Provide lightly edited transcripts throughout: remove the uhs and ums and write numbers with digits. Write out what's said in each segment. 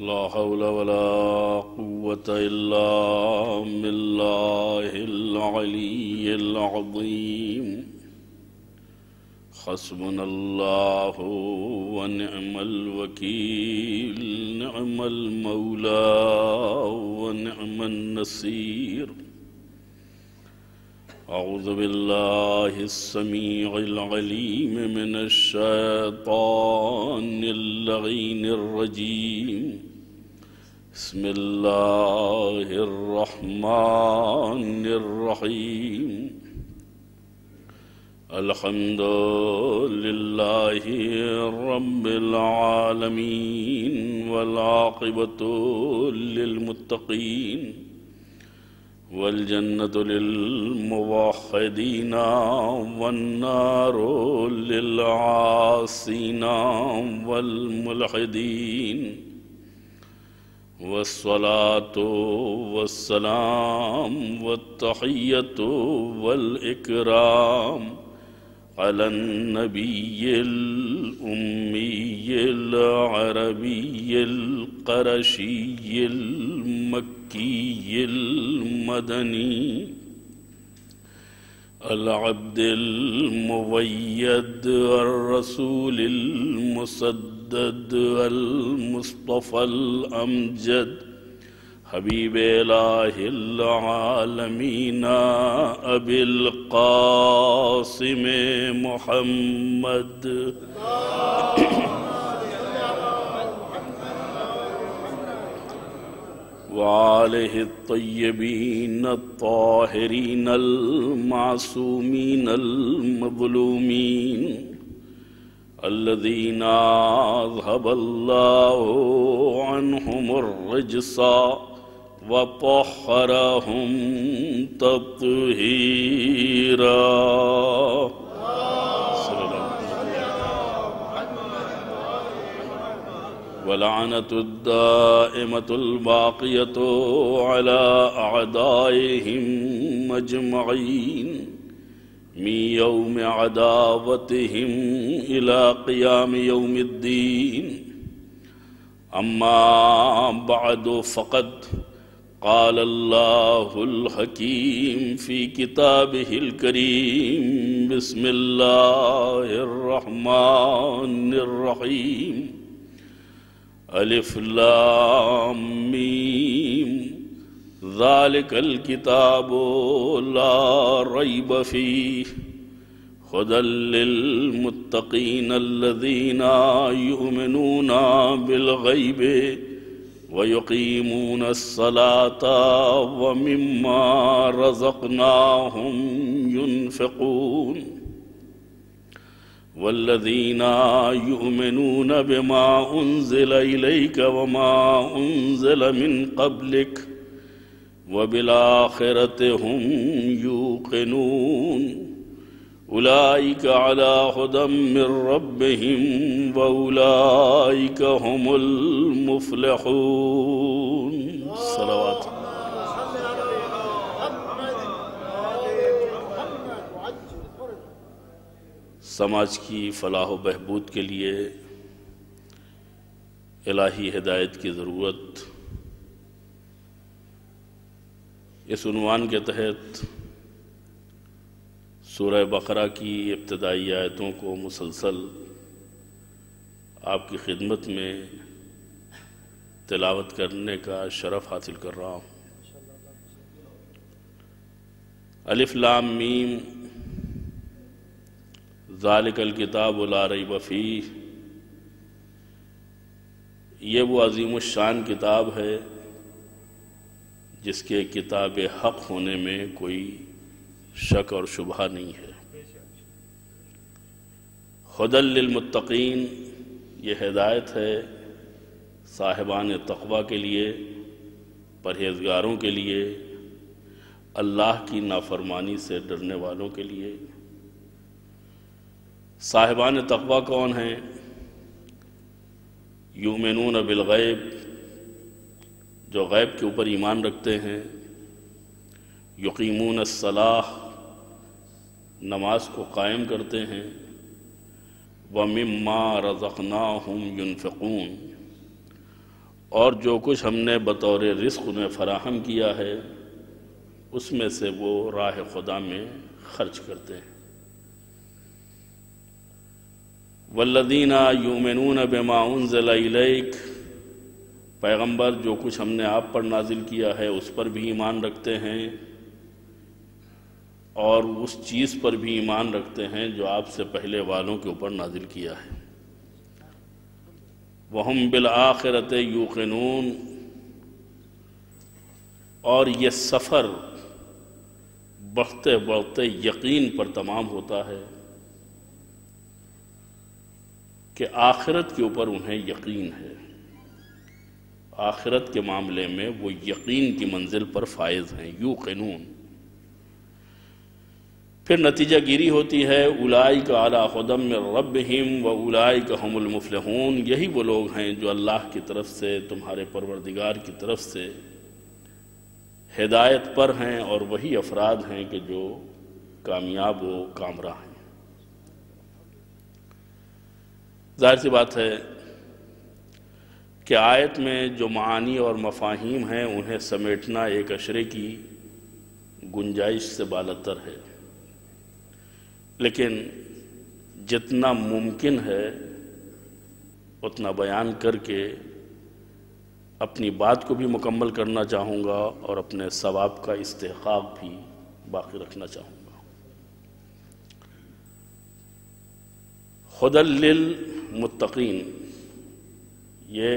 لا حول ولا قوة إلا بالله العلي العظيم حسبنا الله ونعم الوكيل نعم المولى ونعم النصير أعوذ بالله السميع العليم من الشيطان اللعين الرجيم بسم الله الرحمن الرحيم الحمد لله رب العالمين والعاقبة للمتقين والجنة للموحدين والنار للعاصين والملحدين والصلاة والسلام والتحية والإكرام على النبي الأمي العربي القرشي المكي المدني العبد المؤيد الرسول المسدد المصطفى الأمجد حبيب إله العالمين أبي القاسم محمد وآله الطيبين الطاهرين المعصومين المظلومين الذين أذهب الله عنهم الرجس وطهرهم تطهيرا ولعنة الدائمة الباقية على أعدائهم أجمعين من يوم عداوتهم إلى قيام يوم الدين أما بعد فقد قال الله الحكيم في كتابه الكريم بسم الله الرحمن الرحيم ألف لام ميم ذلك الكتاب لا ريب فيه هدى للمتقين الذين يؤمنون بالغيب ويقيمون الصلاة ومما رزقناهم ينفقون والذين يؤمنون بما أنزل إليك وما أنزل من قبلك وبالآخرة هم يوقنون أولئك على هدى من ربهم وأولئك هم المفلحون صلوات سماج کی فلاح و بہبود کے لیے الہی ہدایت کی ضرورت اس عنوان کے تحت سورہ بقرہ کی ابتدائی آیتوں کو مسلسل آپ کی خدمت میں تلاوت کرنے کا شرف حاصل کر رہا ہوں۔ الف لام میم ذالک الکتاب لا ریب فیہ، یہ وہ عظیم الشان کتاب ہے جس کے کتاب حق ہونے میں کوئی شک اور شبہ نہیں ہے۔ ہدی للمتقین، یہ ہدایت ہے صاحبان تقوی کے لیے، پرہیزگاروں کے لیے، اللہ کی نافرمانی سے ڈرنے والوں کے لیے۔ صاحبان تقوی کون ہیں؟ یؤمنون بالغیب، جو غیب کے اوپر ایمان رکھتے ہیں، یقیمون الصلاۃ، نماز کو قائم کرتے ہیں، وَمِمَّا رَزَقْنَاهُمْ يُنْفِقُونَ، اور جو کچھ ہم نے بطور رزق انہیں فراہم کیا ہے اس میں سے وہ راہ خدا میں خرچ کرتے ہیں۔ والذین یؤمنون بما انزل الیک، پیغمبر جو کچھ ہم نے آپ پر نازل کیا ہے اس پر بھی ایمان رکھتے ہیں اور اس چیز پر بھی ایمان رکھتے ہیں جو آپ سے پہلے والوں کے اوپر نازل کیا ہے۔ وَهُمْ بِالْآخِرَةِ یوقنون، اور یہ سفر بڑھتے بڑھتے یقین پر تمام ہوتا ہے کہ آخرت کے اوپر انہیں یقین ہے، آخرت کے معاملے میں وہ یقین کی منزل پر فائز ہیں، یوقنون۔ پھر نتیجہ گیری ہوتی ہے، اولئک علی ھدی من ربہم واولئک ھم المفلحون، یہی وہ لوگ ہیں جو اللہ کی طرف سے، تمہارے پروردگار کی طرف سے ہدایت پر ہیں، اور وہی افراد ہیں کہ جو کامیاب و کامراں ہیں۔ ظاہر سی بات ہے کہ آیت میں جو معانی اور مفاہیم ہیں انہیں سمیٹنا ایک اشرے کی گنجائش سے بالاتر ہے، لیکن جتنا ممکن ہے اتنا بیان کر کے اپنی بات کو بھی مکمل کرنا چاہوں گا اور اپنے ثواب کا استحقاق بھی باقی رکھنا چاہوں گا۔ ھدی للمتقین، یہ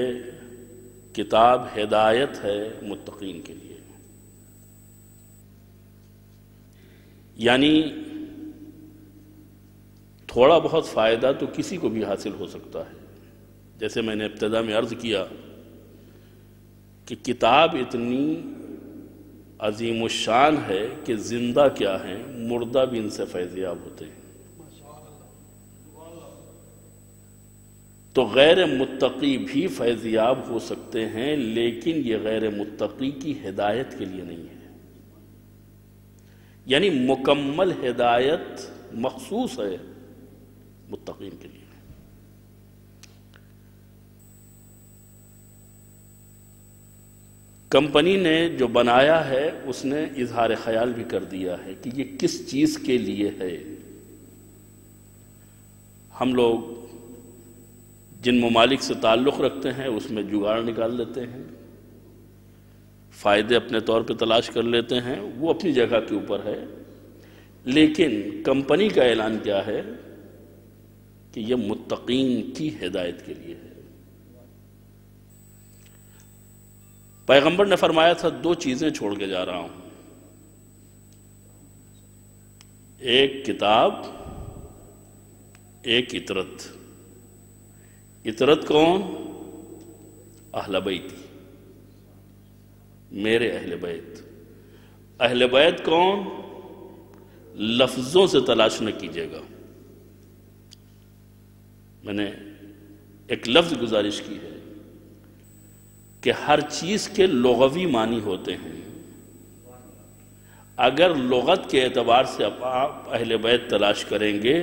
کتاب ہدایت ہے متقین کے لیے، یعنی تھوڑا بہت فائدہ تو کسی کو بھی حاصل ہو سکتا ہے۔ جیسے میں نے ابتدا میں عرض کیا کہ کتاب اتنی عظیم الشان ہے کہ زندہ کیا ہیں، مردہ بھی ان سے فیضیاب ہوتے ہیں۔ تو غیر متقی بھی فیضیاب ہو سکتے ہیں، لیکن یہ غیر متقی کی ہدایت کے لیے نہیں ہے، یعنی مکمل ہدایت مخصوص ہے متقین کے لیے۔ کمپنی نے جو بنایا ہے اس نے اظہار خیال بھی کر دیا ہے کہ یہ کس چیز کے لیے ہے۔ ہم لوگ جن ممالک سے تعلق رکھتے ہیں اس میں جگاڑ نکال لیتے ہیں، فائدے اپنے طور پہ تلاش کر لیتے ہیں، وہ اپنی جگہ کے اوپر ہے، لیکن کمپنی کا اعلان کیا ہے کہ یہ متقین کی ہدایت کے لیے ہے۔ پیغمبر نے فرمایا تھا 2 چیزیں چھوڑ کے جا رہا ہوں، ایک کتاب، ایک اطرت۔ اطرت کون؟ اہل بیتی، میرے اہل بیت۔ اہل بیت کون؟ لفظوں سے تلاش نہ کیجیے گا، میں نے ایک لفظ گزارش کی ہے کہ ہر چیز کے لغوی معنی ہوتے ہیں، اگر لغت کے اعتبار سے آپ اہل بیت تلاش کریں گے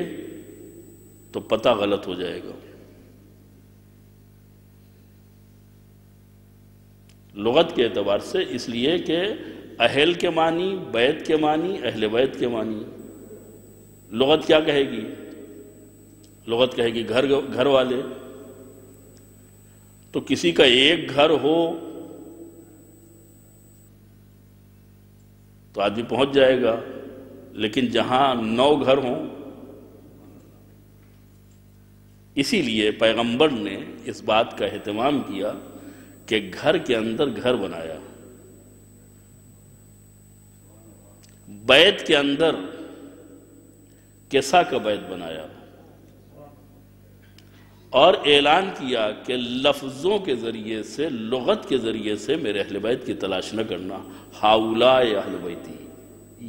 تو پتہ غلط ہو جائے گا۔ لغت کے اعتبار سے، اس لیے کہ اہل کے معنی، بیت کے معنی، اہل بیت کے معنی۔ لغت کیا کہے گی؟ لغت کہے گی گھر والے، تو کسی کا ایک گھر ہو تو آدمی پہنچ جائے گا، لیکن جہاں 9 گھر ہوں، اسی لیے پیغمبر نے اس بات کا اہتمام کیا کہ گھر کے اندر گھر بنایا، بیت کے اندر کیسا کا بیت بنایا، اور اعلان کیا کہ لفظوں کے ذریعے سے، لغت کے ذریعے سے میرے اہل بیت کی تلاش نہ کرنا، ہؤلاء اہل بیتی،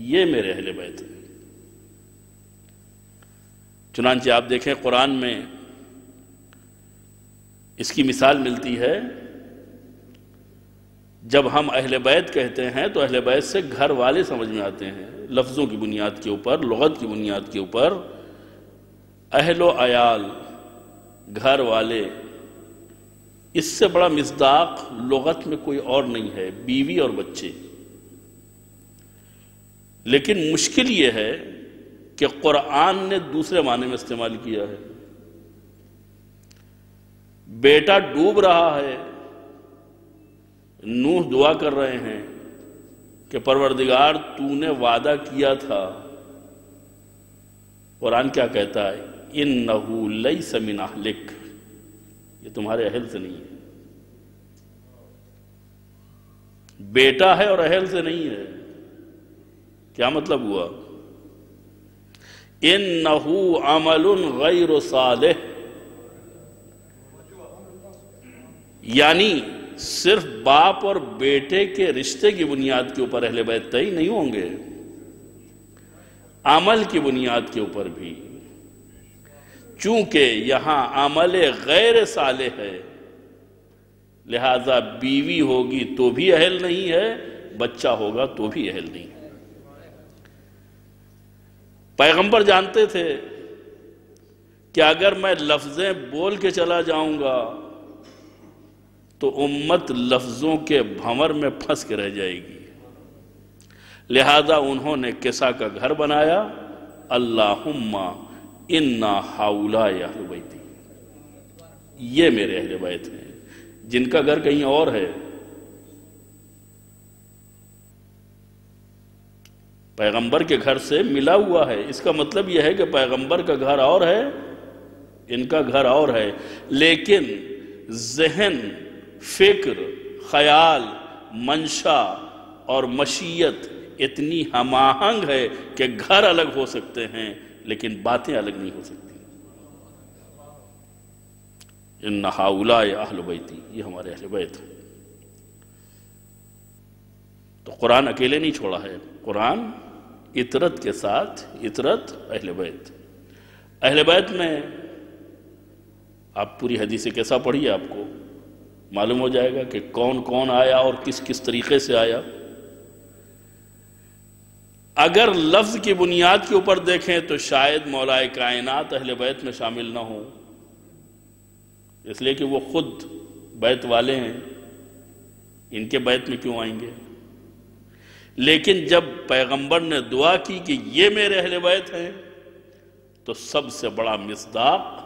یہ میرے اہل بیت ہیں۔ چنانچہ آپ دیکھیں قرآن میں اس کی مثال ملتی ہے، جب ہم اہل بیت کہتے ہیں تو اہل بیت سے گھر والے سمجھ میں آتے ہیں، لفظوں کی بنیاد کے اوپر، لغت کی بنیاد کے اوپر۔ اہل و عیال، گھر والے، اس سے بڑا مصداق لغت میں کوئی اور نہیں ہے، بیوی اور بچے۔ لیکن مشکل یہ ہے کہ قرآن نے دوسرے معنی میں استعمال کیا ہے۔ بیٹا ڈوب رہا ہے، نوح دعا کر رہے ہیں کہ پروردگار تو نے وعدہ کیا تھا۔ قرآن کیا کہتا ہے؟ اِنَّهُ لَيْسَ مِنْ أَهْلِكَ، یہ تمہارے اہل سے نہیں ہے۔ بیٹا ہے اور اہل سے نہیں ہے، کیا مطلب ہوا؟ اِنَّهُ عَمَلٌ غَيْرُ صَالِحٍ، یعنی صرف باپ اور بیٹے کے رشتے کی بنیاد کے اوپر اہل بیت طے نہیں ہوں گے، عمل کی بنیاد کے اوپر بھی۔ چونکہ یہاں عمل غیر صالح ہے، لہذا بیوی ہوگی تو بھی اہل نہیں ہے، بچہ ہوگا تو بھی اہل نہیں ہے۔ پیغمبر جانتے تھے کہ اگر میں لفظیں بول کے چلا جاؤں گا تو امت لفظوں کے بھنور میں پھنس کے رہ جائے گی، لہذا انہوں نے کسا کا گھر بنایا، اللہم انا ہؤلاء اہل بیتی، یہ میرے اہل بیت ہیں، جن کا گھر کہیں اور ہے۔ پیغمبر کے گھر سے ملا ہوا ہے، اس کا مطلب یہ ہے کہ پیغمبر کا گھر اور ہے، ان کا گھر اور ہے، لیکن ذہن، فکر، خیال، منشا اور مشیت اتنی ہم آہنگ ہے کہ گھر الگ ہو سکتے ہیں لیکن باتیں الگ نہیں ہو سکتی۔ ان ہؤلاء اہل بیتی، یہ ہمارے اہل بیت ہیں۔ تو قرآن اکیلے نہیں چھوڑا ہے، قرآن اطرت کے ساتھ، اطرت اہل بیت۔ اہل بیت میں آپ پوری حدیث کیسا پڑھیے، آپ کو معلوم ہو جائے گا کہ کون کون آیا اور کس کس طریقے سے آیا۔ اگر لفظ کی بنیاد کے اوپر دیکھیں تو شاید مولا کائنات اہل بیت میں شامل نہ ہوں، اس لیے کہ وہ خود بیت والے ہیں، ان کے بیت میں کیوں آئیں گے؟ لیکن جب پیغمبر نے دعا کی کہ یہ میرے اہل بیت ہیں تو سب سے بڑا مصداق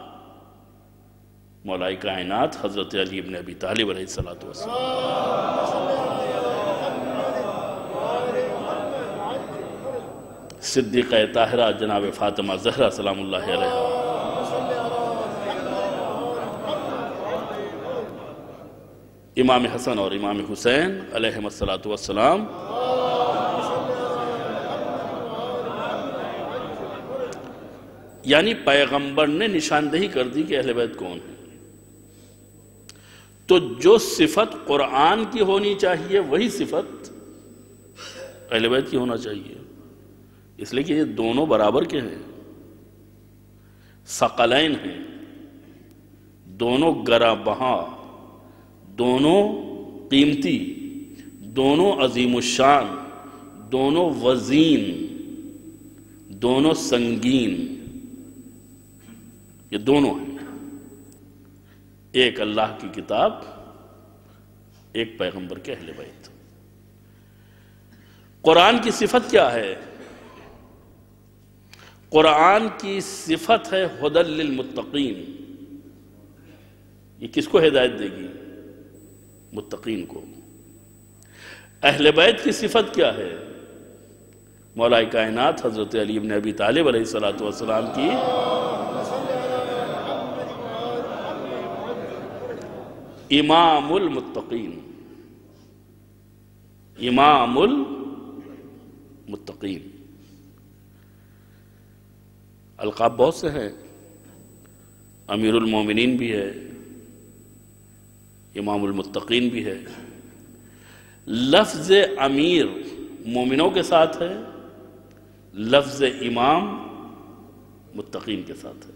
مولا کائنات حضرت علی بن ابی طالب علیہ السلام۔ صدیقہ طاہرہ جناب فاطمہ زہرا سلام اللہ علیہ، امام حسن اور امام حسین علیہم السلام، یعنی پیغمبر نے نشاندہی کر دی کہ اہل بیت کون ہے۔ تو جو صفت قرآن کی ہونی چاہیے وہی صفت اہل بیت کی ہونا چاہیے، اس لیے کہ یہ دونوں برابر کے ہیں، ثقلین ہیں، دونوں گراں بہاں، دونوں قیمتی، دونوں عظیم الشان، دونوں وزین، دونوں سنگین، یہ دونوں ہیں۔ ایک اللہ کی کتاب، ایک پیغمبر کے اہل بیت۔ قرآن کی صفت کیا ہے؟ قرآن کی صفت ہے ہدی للمتقین۔ یہ کس کو ہدایت دے گی؟ متقین کو۔ اہل بیت کی صفت کیا ہے؟ مولا کائنات حضرت علی بن ابی طالب علیہ السلام کی امام المتقین، امام المتقین۔ القاب بہت سے ہیں، امیر المومنین بھی ہے، امام المتقین بھی ہے۔ لفظ امیر مومنوں کے ساتھ ہے، لفظ امام متقین کے ساتھ ہے۔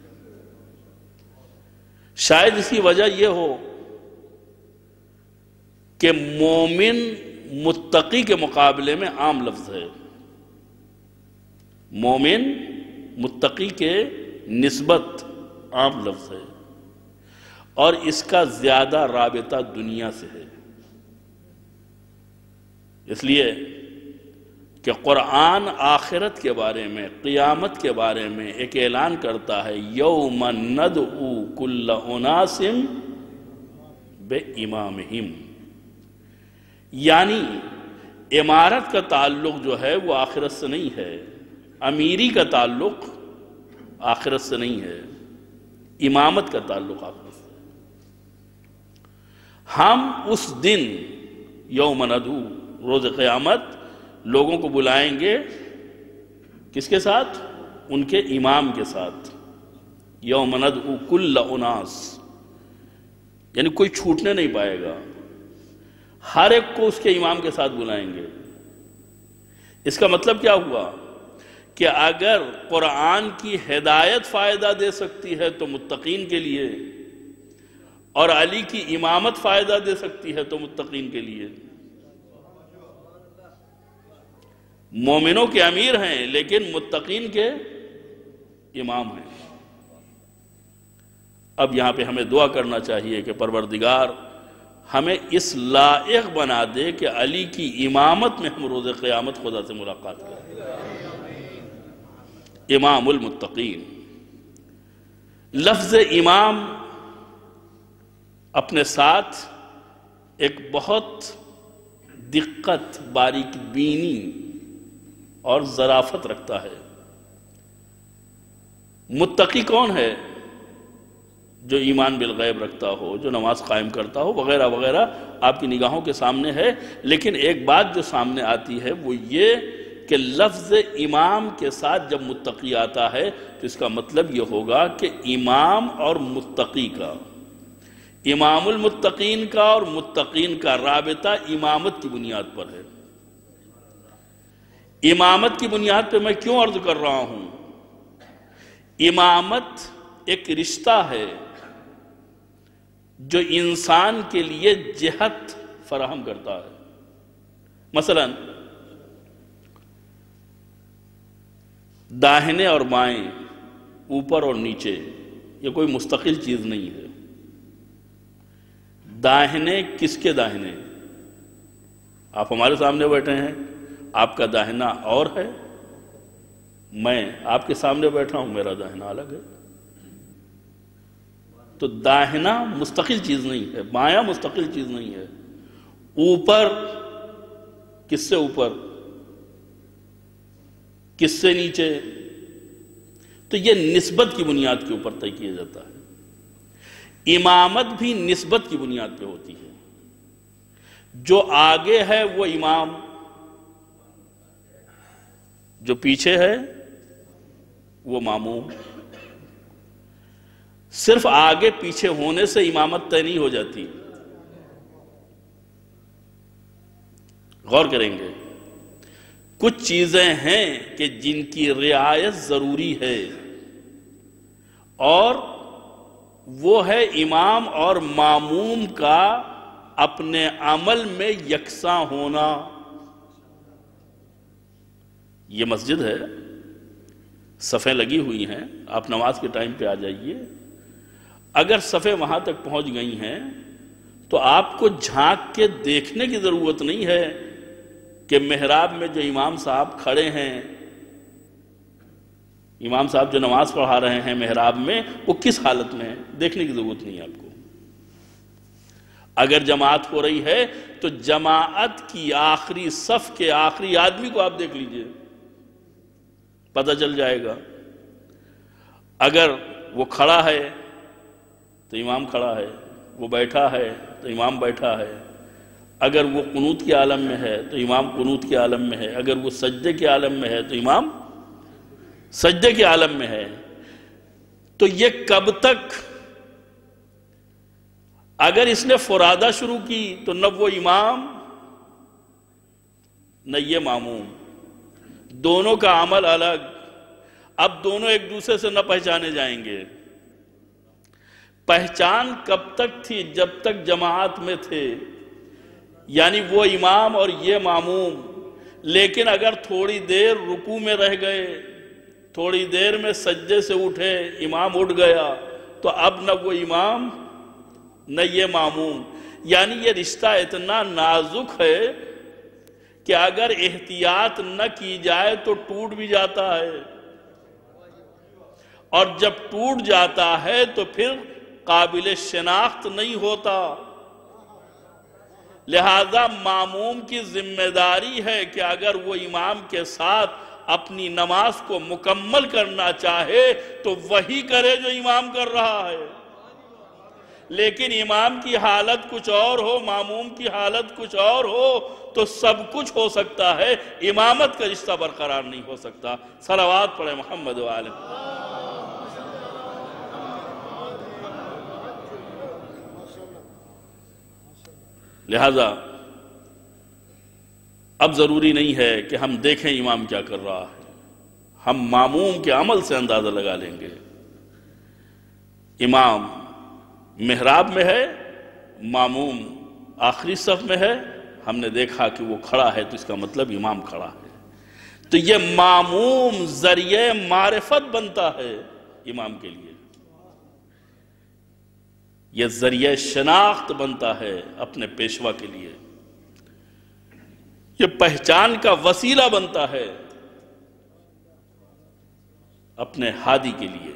شاید اس کی وجہ یہ ہو کہ مومن متقی کے مقابلے میں عام لفظ ہے، مومن متقی کے نسبت عام لفظ ہے، اور اس کا زیادہ رابطہ دنیا سے ہے، اس لیے کہ قرآن آخرت کے بارے میں، قیامت کے بارے میں ایک اعلان کرتا ہے، یوم ندعو کل اناس بامامہم، یعنی امارت کا تعلق جو ہے وہ آخرت سے نہیں ہے، امیری کا تعلق آخرت سے نہیں ہے، امامت کا تعلق آخرت سے ہے۔ ہم اس دن یوم ندعو، روز قیامت، لوگوں کو بلائیں گے کس کے ساتھ؟ ان کے امام کے ساتھ۔ یوم ندعو کل اناس، یعنی کوئی چھوٹنے نہیں پائے گا، ہر ایک کو اس کے امام کے ساتھ بلائیں گے۔ اس کا مطلب کیا ہوا کہ اگر قرآن کی ہدایت فائدہ دے سکتی ہے تو متقین کے لیے، اور علی کی امامت فائدہ دے سکتی ہے تو متقین کے لیے۔ مومنوں کے امیر ہیں لیکن متقین کے امام ہیں۔ اب یہاں پہ ہمیں دعا کرنا چاہیے کہ پروردگار ہمیں اس لائق بنا دے کہ علی کی امامت میں ہم روز قیامت خدا سے ملاقات کریں۔ امام المتقین، لفظ امام اپنے ساتھ ایک بہت دقت، باریک بینی اور ظرافت رکھتا ہے۔ متقی کون ہے؟ جو ایمان بالغیب رکھتا ہو، جو نماز قائم کرتا ہو، وغیرہ وغیرہ آپ کی نگاہوں کے سامنے ہے۔ لیکن ایک بات جو سامنے آتی ہے وہ یہ کہ لفظ امام کے ساتھ جب متقی آتا ہے تو اس کا مطلب یہ ہوگا کہ امام اور متقی کا، امام المتقین کا اور متقین کا رابطہ امامت کی بنیاد پر ہے۔ امامت کی بنیاد پہ میں کیوں عرض کر رہا ہوں؟ امامت ایک رشتہ ہے جو انسان کے لیے جہت فراہم کرتا ہے۔ مثلا داہنے اور بائیں، اوپر اور نیچے، یہ کوئی مستقل چیز نہیں ہے۔ داہنے کس کے داہنے؟ آپ ہمارے سامنے بیٹھے ہیں، آپ کا داہنا اور ہے، میں آپ کے سامنے بیٹھا ہوں، میرا داہنا الگ ہے۔ تو داہنا مستقل چیز نہیں ہے، بایاں مستقل چیز نہیں ہے۔ اوپر کس سے اوپر، کس سے نیچے، تو یہ نسبت کی بنیاد کے اوپر طے کیا جاتا ہے۔ امامت بھی نسبت کی بنیاد پہ ہوتی ہے۔ جو آگے ہے وہ امام، جو پیچھے ہے وہ ماموم۔ صرف آگے پیچھے ہونے سے امامت طے نہیں ہو جاتی۔ غور کریں گے، کچھ چیزیں ہیں کہ جن کی رعایت ضروری ہے، اور وہ ہے امام اور ماموم کا اپنے عمل میں یکساں ہونا۔ یہ مسجد ہے، صفیں لگی ہوئی ہیں، آپ نماز کے ٹائم پہ آ جائیے۔ اگر صفیں وہاں تک پہنچ گئی ہیں تو آپ کو جھانک کے دیکھنے کی ضرورت نہیں ہے کہ محراب میں جو امام صاحب کھڑے ہیں، امام صاحب جو نماز پڑھا رہے ہیں محراب میں، وہ کس حالت میں ہیں، دیکھنے کی ضرورت نہیں ہے آپ کو۔ اگر جماعت ہو رہی ہے تو جماعت کی آخری صف کے آخری آدمی کو آپ دیکھ لیجئے، پتہ چل جائے گا۔ اگر وہ کھڑا ہے تو امام کھڑا ہے، وہ بیٹھا ہے تو امام بیٹھا ہے، اگر وہ قنوت کے عالم میں ہے تو امام قنوت کے عالم میں ہے، اگر وہ سجدے کے عالم میں ہے تو امام سجدے کے عالم میں ہے۔ تو یہ کب تک؟ اگر اس نے فرادہ شروع کی تو نہ وہ امام نہ یہ ماموم، دونوں کا عمل الگ۔ اب دونوں ایک دوسرے سے نہ پہچانے جائیں گے۔ پہچان کب تک تھی؟ جب تک جماعت میں تھے، یعنی وہ امام اور یہ ماموم۔ لیکن اگر تھوڑی دیر رکوع میں رہ گئے، تھوڑی دیر میں سجدے سے اٹھے، امام اٹھ گیا، تو اب نہ وہ امام نہ یہ ماموم. یعنی یہ رشتہ اتنا نازک ہے کہ اگر احتیاط نہ کی جائے تو ٹوٹ بھی جاتا ہے، اور جب ٹوٹ جاتا ہے تو پھر قابل شناخت نہیں ہوتا. لہذا ماموم کی ذمہ داری ہے کہ اگر وہ امام کے ساتھ اپنی نماز کو مکمل کرنا چاہے تو وہی کرے جو امام کر رہا ہے. لیکن امام کی حالت کچھ اور ہو، ماموم کی حالت کچھ اور ہو تو سب کچھ ہو سکتا ہے، امامت کا رشتہ برقرار نہیں ہو سکتا. صلوات پڑھیں محمد وآلہ. لہذا اب ضروری نہیں ہے کہ ہم دیکھیں امام کیا کر رہا ہے، ہم ماموم کے عمل سے اندازہ لگا لیں گے. امام محراب میں ہے، ماموم آخری صف میں ہے، ہم نے دیکھا کہ وہ کھڑا ہے تو اس کا مطلب امام کھڑا ہے. تو یہ ماموم ذریعہ معرفت بنتا ہے امام کے لیے، یہ ذریعہ شناخت بنتا ہے اپنے پیشوا کے لیے، یہ پہچان کا وسیلہ بنتا ہے اپنے ہادی کے لیے.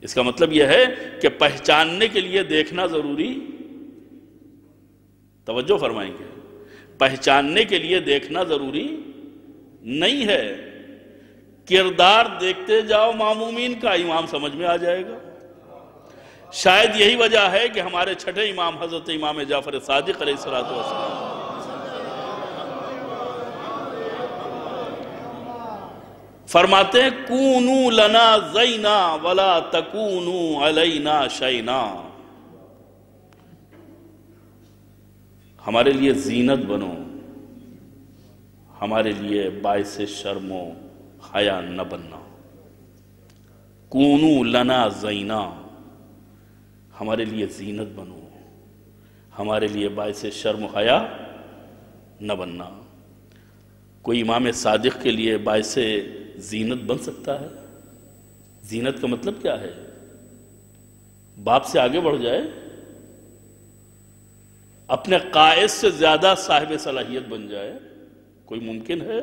اس کا مطلب یہ ہے کہ پہچاننے کے لیے دیکھنا ضروری، توجہ فرمائیں گے، پہچاننے کے لیے دیکھنا ضروری نہیں ہے. کردار دیکھتے جاؤ معمومین کا، امام سمجھ میں آ جائے گا. شاید یہی وجہ ہے کہ ہمارے چھٹے امام حضرت امام جعفر صادق علیہ السلام فرماتے ہیں کونو لنا زینا ولا تکونو علینا شینا. ہمارے لیے زینت بنو، ہمارے لیے باعث شرم و حیا نہ بننا. کونو لنا زینا، ہمارے لیے زینت بنو، ہمارے لیے باعث شرم و حیا نہ بننا. کوئی امام صادق کے لیے باعث زینت بن سکتا ہے؟ زینت کا مطلب کیا ہے؟ باپ سے آگے بڑھ جائے، اپنے قائد سے زیادہ صاحب صلاحیت بن جائے، کوئی ممکن ہے؟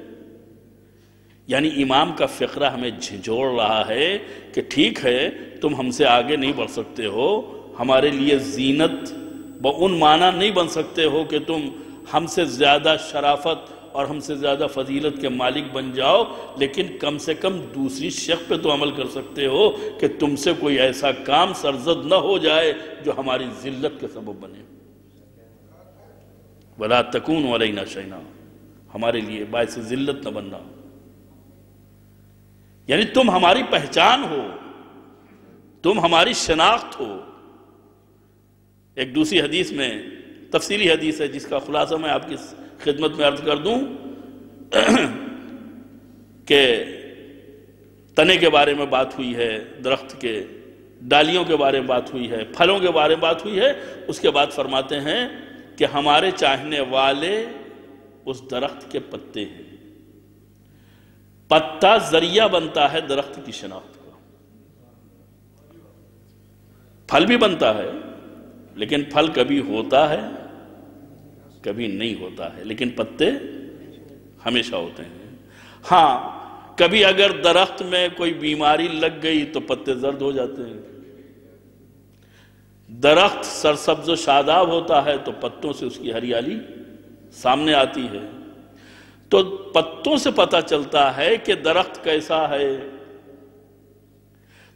یعنی امام کا فقرہ ہمیں جھنجھوڑ رہا ہے کہ ٹھیک ہے تم ہم سے آگے نہیں بڑھ سکتے ہو، ہمارے لیے زینت بَاُن معنی نہیں بن سکتے ہو کہ تم ہم سے زیادہ شرافت اور ہم سے زیادہ فضیلت کے مالک بن جاؤ، لیکن کم سے کم دوسری شق پہ تو عمل کر سکتے ہو کہ تم سے کوئی ایسا کام سرزد نہ ہو جائے جو ہماری ذلت کے سبب بنے. وَلَا تَكُونُ عَلَيْنَا شَيْنَا، ہمارے لیے باعث ذلت نہ بننا. یعنی تم ہماری پہچان ہو، تم ہماری شناخت ہو. ایک دوسری حدیث میں تفصیلی حدیث ہے جس کا خلاصہ میں آپ کی خدمت میں عرض کر دوں کہ تنے کے بارے میں بات ہوئی ہے، درخت کے ڈالیوں کے بارے میں بات ہوئی ہے، پھلوں کے بارے میں بات ہوئی ہے. اس کے بعد فرماتے ہیں کہ ہمارے چاہنے والے اس درخت کے پتے ہیں. پتا ذریعہ بنتا ہے درخت کی شناخت کا. پھل بھی بنتا ہے لیکن پھل کبھی ہوتا ہے کبھی نہیں ہوتا ہے، لیکن پتے ہمیشہ ہوتے ہیں. ہاں کبھی اگر درخت میں کوئی بیماری لگ گئی تو پتے زرد ہو جاتے ہیں. درخت سرسبز و شاداب ہوتا ہے تو پتوں سے اس کی ہریالی سامنے آتی ہے. تو پتوں سے پتہ چلتا ہے کہ درخت کیسا ہے.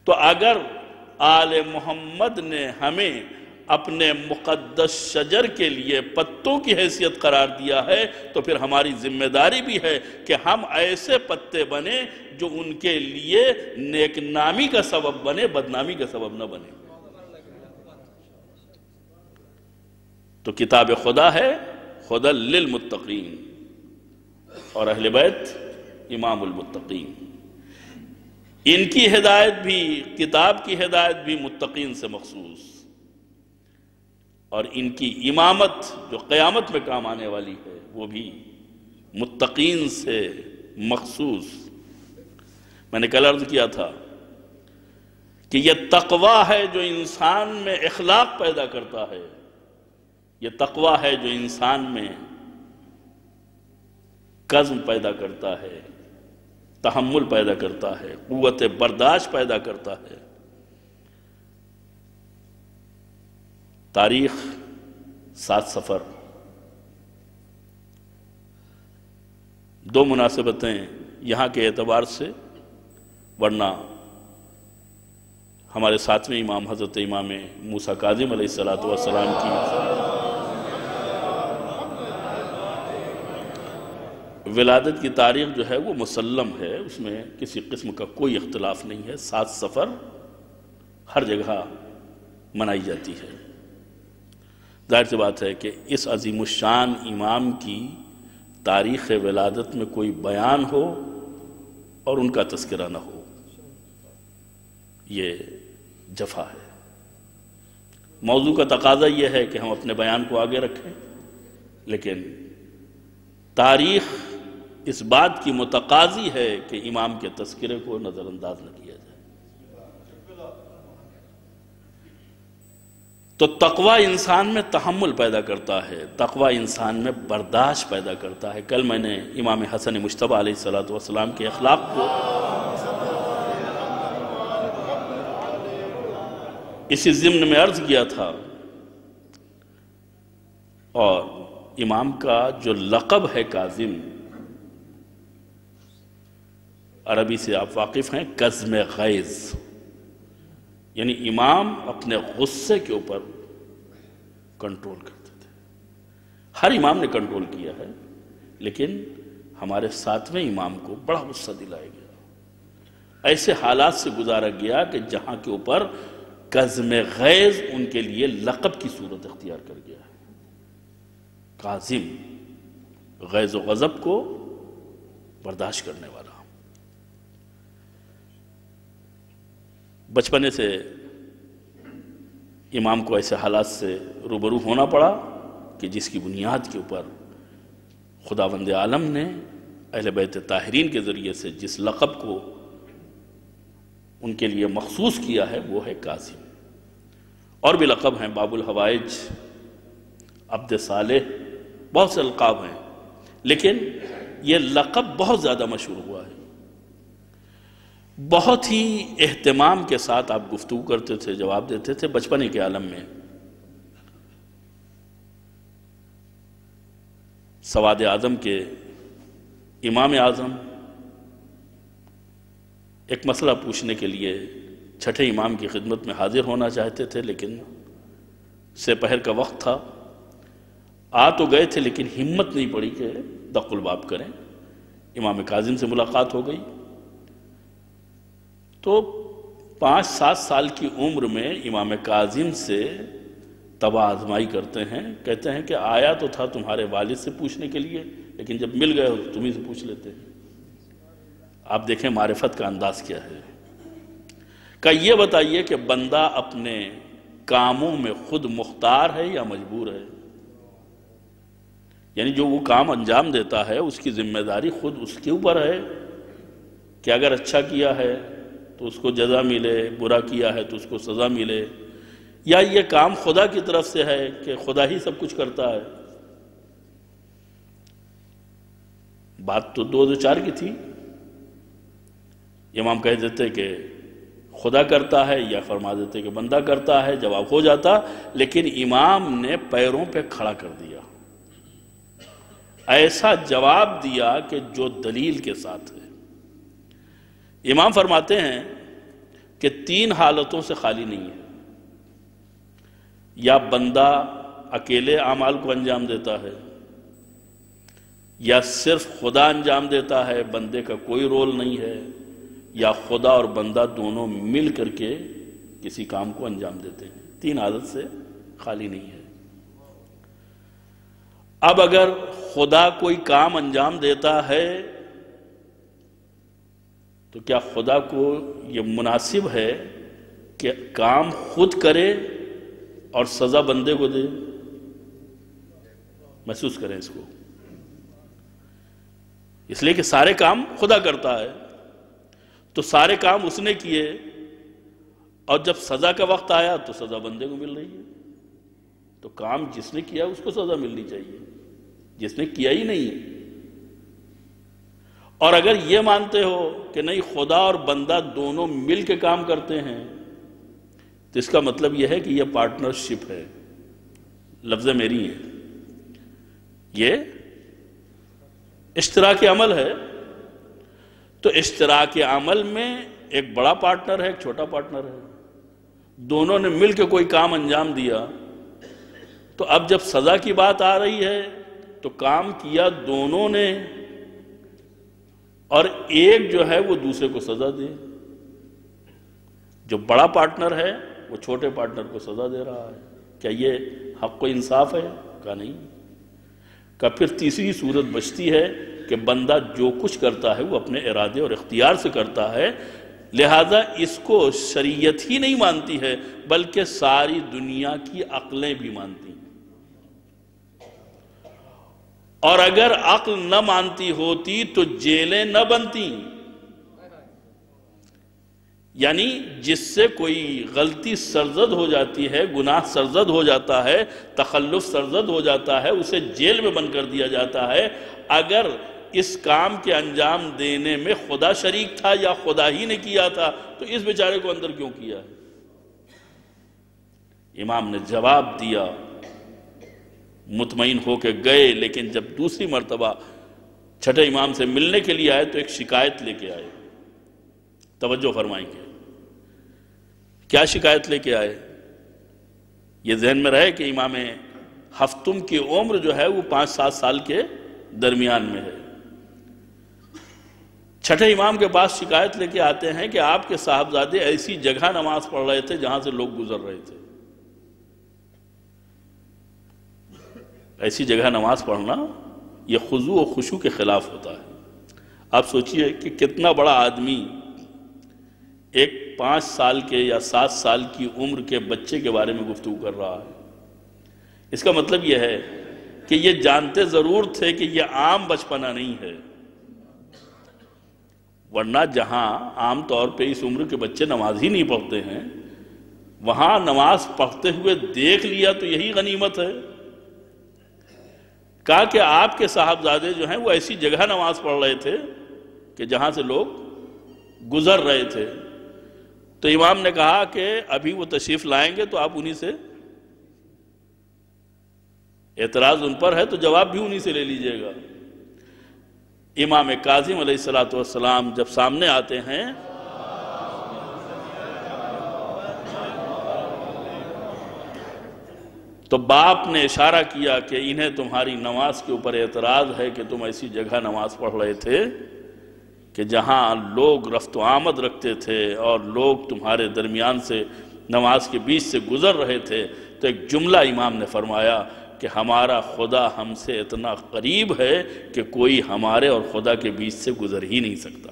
تو اگر آل محمد نے ہمیں اپنے مقدس شجر کے لیے پتوں کی حیثیت قرار دیا ہے تو پھر ہماری ذمہ داری بھی ہے کہ ہم ایسے پتے بنے جو ان کے لیے نیک نامی کا سبب بنے، بدنامی کا سبب نہ بنے. تو کتاب خدا ہے ہدی للمتقین، اور اہل بیت امام المتقین. ان کی ہدایت بھی، کتاب کی ہدایت بھی متقین سے مخصوص، اور ان کی امامت جو قیامت میں کام آنے والی ہے وہ بھی متقین سے مخصوص. میں نے کل عرض کیا تھا کہ یہ تقوی ہے جو انسان میں اخلاق پیدا کرتا ہے، یہ تقوی ہے جو انسان میں قزم پیدا کرتا ہے، تحمل پیدا کرتا ہے، قوت برداشت پیدا کرتا ہے۔ تاریخ 7 سفر، دو مناسبتیں یہاں کے اعتبار سے، ورنہ ہمارے 7ویں امام حضرت امام موسیٰ کاظم علیہ السلام کی ولادت کی تاریخ جو ہے وہ مسلم ہے، اس میں کسی قسم کا کوئی اختلاف نہیں ہے۔ 7 سفر ہر جگہ منائی جاتی ہے۔ ظاہر سی بات ہے کہ اس عظیم الشان امام کی تاریخ ولادت میں کوئی بیان ہو اور ان کا تذکرہ نہ ہو، یہ جفا ہے۔ موضوع کا تقاضا یہ ہے کہ ہم اپنے بیان کو آگے رکھیں، لیکن تاریخ اس بات کی متقاضی ہے کہ امام کے تذکرے کو نظر انداز نہ کیا جائے۔ تو تقوی انسان میں تحمل پیدا کرتا ہے، تقوی انسان میں برداشت پیدا کرتا ہے۔ کل میں نے امام حسن مجتبیٰ علیہ السلام کے اخلاق کو اسی ضمن میں عرض کیا تھا، اور امام کا جو لقب ہے کاظم، عربی سے آپ واقف ہیں، کظم غیظ، یعنی امام اپنے غصے کے اوپر کنٹرول کرتے تھے۔ ہر امام نے کنٹرول کیا ہے، لیکن ہمارے 7ویں امام کو بڑا غصہ دلایا گیا، ایسے حالات سے گزارا گیا کہ جہاں کے اوپر کظم غیظ ان کے لیے لقب کی صورت اختیار کر گیا ہے۔ کاظم، غیظ و غضب کو برداشت کرنے والا۔ بچپنے سے امام کو ایسے حالات سے روبرو ہونا پڑا کہ جس کی بنیاد کے اوپر خداوند عالم نے اہل بیت طاہرین کے ذریعے سے جس لقب کو ان کے لیے مخصوص کیا ہے وہ ہے کاظم۔ اور بھی لقب ہیں، باب الحوائج، عبد صالح، بہت سے القاب ہیں، لیکن یہ لقب بہت زیادہ مشہور ہوا ہے۔ بہت ہی اہتمام کے ساتھ آپ گفتگو کرتے تھے، جواب دیتے تھے بچپنے کے عالم میں۔ سواد اعظم کے امام اعظم ایک مسئلہ پوچھنے کے لیے چھٹے امام کی خدمت میں حاضر ہونا چاہتے تھے، لیکن سپہر کا وقت تھا، آ تو گئے تھے لیکن ہمت نہیں پڑی کہ دق الباب کریں۔ امام کاظم سے ملاقات ہو گئی تو 5-7 سال کی عمر میں امام کاظم سے تبع آزمائی کرتے ہیں، کہتے ہیں کہ آیا تو تھا تمہارے والد سے پوچھنے کے لیے، لیکن جب مل گئے ہو تو تمہیں سے پوچھ لیتے ہیں۔ آپ دیکھیں معرفت کا انداز کیا ہے۔ کہ یہ بتائیے کہ بندہ اپنے کاموں میں خود مختار ہے یا مجبور ہے؟ یعنی جو وہ کام انجام دیتا ہے اس کی ذمہ داری خود اس کے اوپر ہے کہ اگر اچھا کیا ہے تو اس کو جزا ملے، برا کیا ہے تو اس کو سزا ملے، یا یہ کام خدا کی طرف سے ہے کہ خدا ہی سب کچھ کرتا ہے؟ بات تو 2-4 کی تھی۔ امام کہہ دیتے کہ خدا کرتا ہے، یا فرما دیتے کہ بندہ کرتا ہے، جواب ہو جاتا، لیکن امام نے پیروں پہ کھڑا کر دیا، ایسا جواب دیا کہ جو دلیل کے ساتھ ہے۔ امام فرماتے ہیں کہ 3 حالتوں سے خالی نہیں ہے، یا بندہ اکیلے اعمال کو انجام دیتا ہے، یا صرف خدا انجام دیتا ہے، بندے کا کوئی رول نہیں ہے، یا خدا اور بندہ دونوں مل کر کے کسی کام کو انجام دیتے ہیں۔ 3 حالت سے خالی نہیں ہے۔ اب اگر خدا کوئی کام انجام دیتا ہے تو کیا خدا کو یہ مناسب ہے کہ کام خود کرے اور سزا بندے کو دے؟ محسوس کریں اس کو، اس لیے کہ سارے کام خدا کرتا ہے، تو سارے کام اس نے کیے اور جب سزا کا وقت آیا تو سزا بندے کو مل رہی ہے. تو کام جس نے کیا اس کو سزا ملنی چاہیے، جس نے کیا ہی نہیں. اور اگر یہ مانتے ہو کہ نہیں خدا اور بندہ دونوں مل کے کام کرتے ہیں تو اس کا مطلب یہ ہے کہ یہ پارٹنرشپ ہے. لفظ میری ہیں، یہ اشتراک عمل ہے. تو اشتراک عمل میں ایک بڑا پارٹنر ہے، ایک چھوٹا پارٹنر ہے، دونوں نے مل کے کوئی کام انجام دیا. تو اب جب سزا کی بات آ رہی ہے تو کام کیا دونوں نے، اور ایک جو ہے وہ دوسرے کو سزا دے. جو بڑا پارٹنر ہے وہ چھوٹے پارٹنر کو سزا دے رہا ہے. کیا یہ حق و انصاف ہے؟ کہا نہیں. کہ پھر تیسری صورت بچتی ہے کہ بندہ جو کچھ کرتا ہے وہ اپنے ارادے اور اختیار سے کرتا ہے، لہذا اس کو شریعت ہی نہیں مانتی ہے بلکہ ساری دنیا کی عقلیں بھی مانتی ہیں. اور اگر عقل نہ مانتی ہوتی تو جیلیں نہ بنتی. یعنی جس سے کوئی غلطی سرزد ہو جاتی ہے، گناہ سرزد ہو جاتا ہے، تخلف سرزد ہو جاتا ہے، اسے جیل میں بند کر دیا جاتا ہے. اگر اس کام کے انجام دینے میں خدا شریک تھا یا خدا ہی نے کیا تھا تو اس بیچارے کو اندر کیوں کیا ہے؟ امام نے جواب دیا، مطمئن ہو کے گئے. لیکن جب دوسری مرتبہ چھٹے امام سے ملنے کے لیے آئے تو ایک شکایت لے کے آئے. توجہ فرمائیں گے کیا شکایت لے کے آئے؟ یہ ذہن میں رہے کہ امام ہفتم کی عمر جو ہے وہ 5-7 سال کے درمیان میں ہے. چھٹے امام کے پاس شکایت لے کے آتے ہیں کہ آپ کے صاحبزادے ایسی جگہ نماز پڑھ رہے تھے جہاں سے لوگ گزر رہے تھے. ایسی جگہ نماز پڑھنا یہ خضوع و خشوع کے خلاف ہوتا ہے. آپ سوچئے کہ کتنا بڑا آدمی ایک 5 سال کے یا 7 سال کی عمر کے بچے کے بارے میں گفتگو کر رہا ہے. اس کا مطلب یہ ہے کہ یہ جانتے ضرور تھے کہ یہ عام بچپنا نہیں ہے، ورنہ جہاں عام طور پہ اس عمر کے بچے نماز ہی نہیں پڑھتے ہیں وہاں نماز پڑھتے ہوئے دیکھ لیا تو یہی غنیمت ہے. کہا کہ آپ کے صاحبزادے جو ہیں وہ ایسی جگہ نماز پڑھ رہے تھے کہ جہاں سے لوگ گزر رہے تھے. تو امام نے کہا کہ ابھی وہ تشریف لائیں گے تو آپ انہی سے، اعتراض ان پر ہے تو جواب بھی انہی سے لے لیجئے گا. امام کاظم علیہ السلام جب سامنے آتے ہیں تو باپ نے اشارہ کیا کہ انہیں تمہاری نماز کے اوپر اعتراض ہے کہ تم ایسی جگہ نماز پڑھ رہے تھے کہ جہاں لوگ رفت و آمد رکھتے تھے اور لوگ تمہارے درمیان سے نماز کے بیچ سے گزر رہے تھے. تو ایک جملہ امام نے فرمایا کہ ہمارا خدا ہم سے اتنا قریب ہے کہ کوئی ہمارے اور خدا کے بیچ سے گزر ہی نہیں سکتا.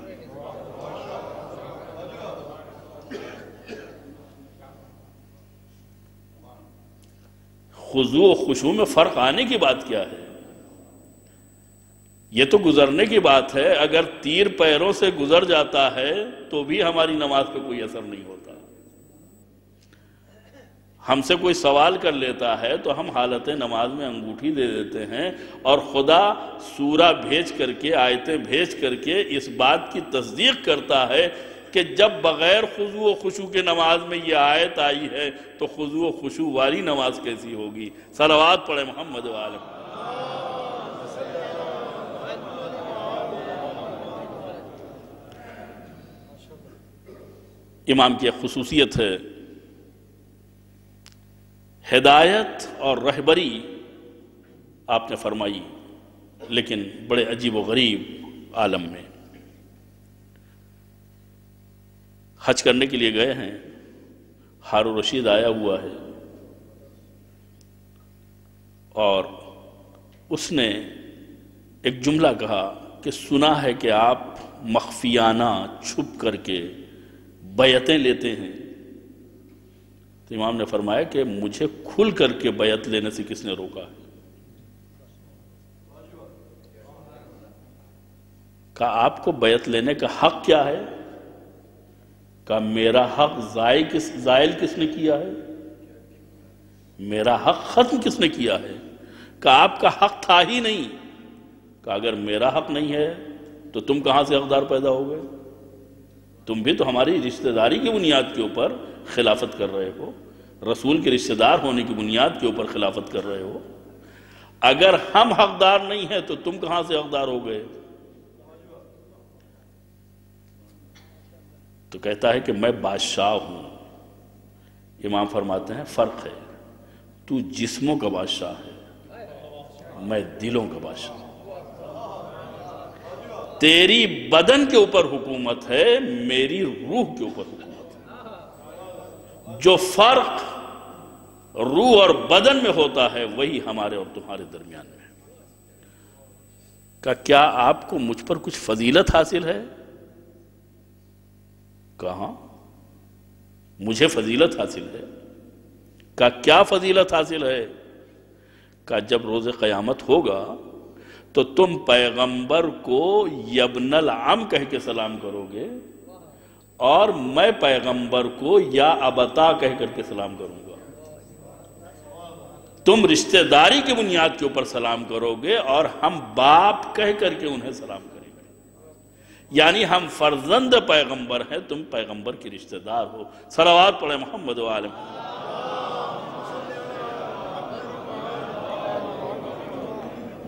خضوع و خشوع میں فرق آنے کی بات کیا ہے؟ یہ تو گزرنے کی بات ہے. اگر تیر پیروں سے گزر جاتا ہے تو بھی ہماری نماز پہ کوئی اثر نہیں ہوتا. ہم سے کوئی سوال کر لیتا ہے تو ہم حالت نماز میں انگوٹھی دے دیتے ہیں اور خدا سورہ بھیج کر کے، آیتیں بھیج کر کے اس بات کی تصدیق کرتا ہے کہ جب بغیر خضوع و خشوع کے نماز میں یہ آیت آئی ہے تو خضوع و خشوع والی نماز کیسی ہوگی؟ صلوات پڑھیں محمد و آل محمد. امام کی ایک خصوصیت ہے، ہدایت اور رہبری آپ نے فرمائی، لیکن بڑے عجیب و غریب عالم میں. حج کرنے کے لیے گئے ہیں، ہارون رشید آیا ہوا ہے اور اس نے ایک جملہ کہا کہ سنا ہے کہ آپ مخفیانہ چھپ کر کے بیعتیں لیتے ہیں. تو امام نے فرمایا کہ مجھے کھل کر کے بیعت لینے سے کس نے روکا ہے؟ کہا آپ کو بیعت لینے کا حق کیا ہے؟ کہا میرا حق زائل کس نے کیا ہے؟ میرا حق ختم کس نے کیا ہے؟ کہا آپ کا حق تھا ہی نہیں۔ کہا اگر میرا حق نہیں ہے تو تم کہاں سے حقدار پیدا ہو گئے؟ تم بھی تو ہماری رشتہ داری کی بنیاد کے اوپر خلافت کر رہے ہو، رسول کے رشتہ دار ہونے کی بنیاد کے اوپر خلافت کر رہے ہو۔ اگر ہم حقدار نہیں ہیں تو تم کہاں سے حقدار ہو گئے؟ تو کہتا ہے کہ میں بادشاہ ہوں۔ امام فرماتے ہیں فرق ہے، تو جسموں کا بادشاہ ہے، میں دلوں کا بادشاہ ہوں۔ تیری بدن کے اوپر حکومت ہے، میری روح کے اوپر حکومت ہے۔ جو فرق روح اور بدن میں ہوتا ہے وہی ہمارے اور تمہارے درمیان میں ہے۔ کیا آپ کو مجھ پر کچھ فضیلت حاصل ہے؟ کہاں مجھے فضیلت حاصل ہے؟ کیا فضیلت حاصل ہے؟ جب روز قیامت ہوگا تو تم پیغمبر کو یبن العم کہہ کے سلام کرو گے اور میں پیغمبر کو یا ابتا کہہ کر کے سلام کروں گا۔ تم رشتہ داری کی بنیاد کے اوپر سلام کرو گے اور ہم باپ کہہ کر کے انہیں سلام کریں گے، یعنی ہم فرزند پیغمبر ہیں، تم پیغمبر کی رشتہ دار ہو۔ صلوات پڑھیں محمد و آل محمد۔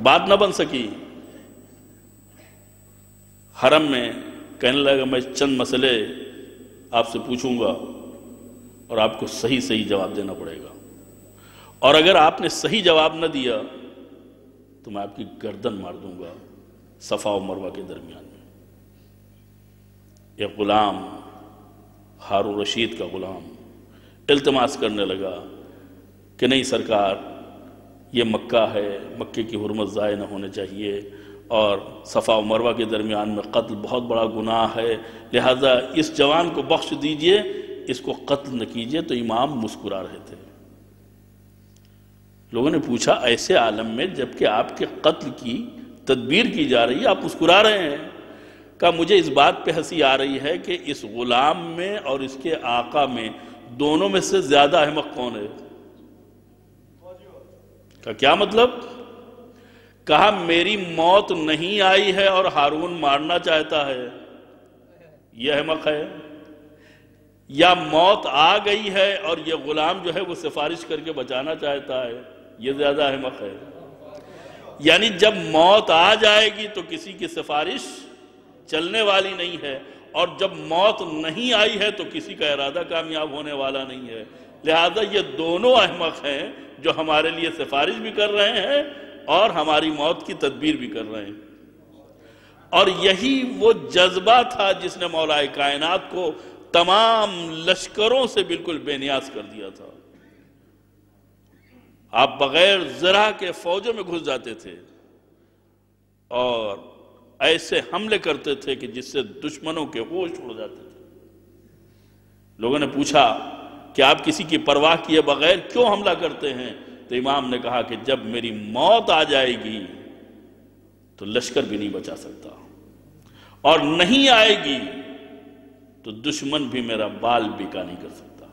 بات نہ بن سکی، حرم میں کہنے لگا میں چند مسئلے آپ سے پوچھوں گا اور آپ کو صحیح جواب دینا پڑے گا، اور اگر آپ نے صحیح جواب نہ دیا تو میں آپ کی گردن مار دوں گا صفا و مروہ کے درمیان میں۔ ایک غلام، ہارون رشید کا غلام، التماس کرنے لگا کہ نہیں سرکار، یہ مکہ ہے، مکے کی حرمت ضائع نہ ہونے چاہیے، اور صفا و مروہ کے درمیان میں قتل بہت بڑا گناہ ہے، لہذا اس جوان کو بخش دیجئے، اس کو قتل نہ کیجئے۔ تو امام مسکرا رہے تھے۔ لوگوں نے پوچھا ایسے عالم میں جبکہ آپ کے قتل کی تدبیر کی جا رہی ہے آپ مسکرا رہے ہیں؟ کہا مجھے اس بات پہ ہنسی آ رہی ہے کہ اس غلام میں اور اس کے آقا میں دونوں میں سے زیادہ احمق کون ہے؟ کہا کیا مطلب؟ کہا میری موت نہیں آئی ہے اور ہارون مارنا چاہتا ہے، یہ احمق ہے، یا موت آ گئی ہے اور یہ غلام جو ہے وہ سفارش کر کے بچانا چاہتا ہے، یہ زیادہ احمق ہے؟ یعنی جب موت آ جائے گی تو کسی کی سفارش چلنے والی نہیں ہے، اور جب موت نہیں آئی ہے تو کسی کا ارادہ کامیاب ہونے والا نہیں ہے۔ لہذا یہ دونوں احمق ہیں جو ہمارے لیے سفارش بھی کر رہے ہیں اور ہماری موت کی تدبیر بھی کر رہے ہیں۔ اور یہی وہ جذبہ تھا جس نے مولا کائنات کو تمام لشکروں سے بالکل بے نیاز کر دیا تھا۔ آپ بغیر ذرا کے فوجوں میں گھس جاتے تھے اور ایسے حملے کرتے تھے کہ جس سے دشمنوں کے ہوش اڑ جاتے تھے۔ لوگوں نے پوچھا کہ آپ کسی کی پرواہ کیے بغیر کیوں حملہ کرتے ہیں؟ تو امام نے کہا کہ جب میری موت آ جائے گی تو لشکر بھی نہیں بچا سکتا، اور نہیں آئے گی تو دشمن بھی میرا بال بیکا نہیں کر سکتا۔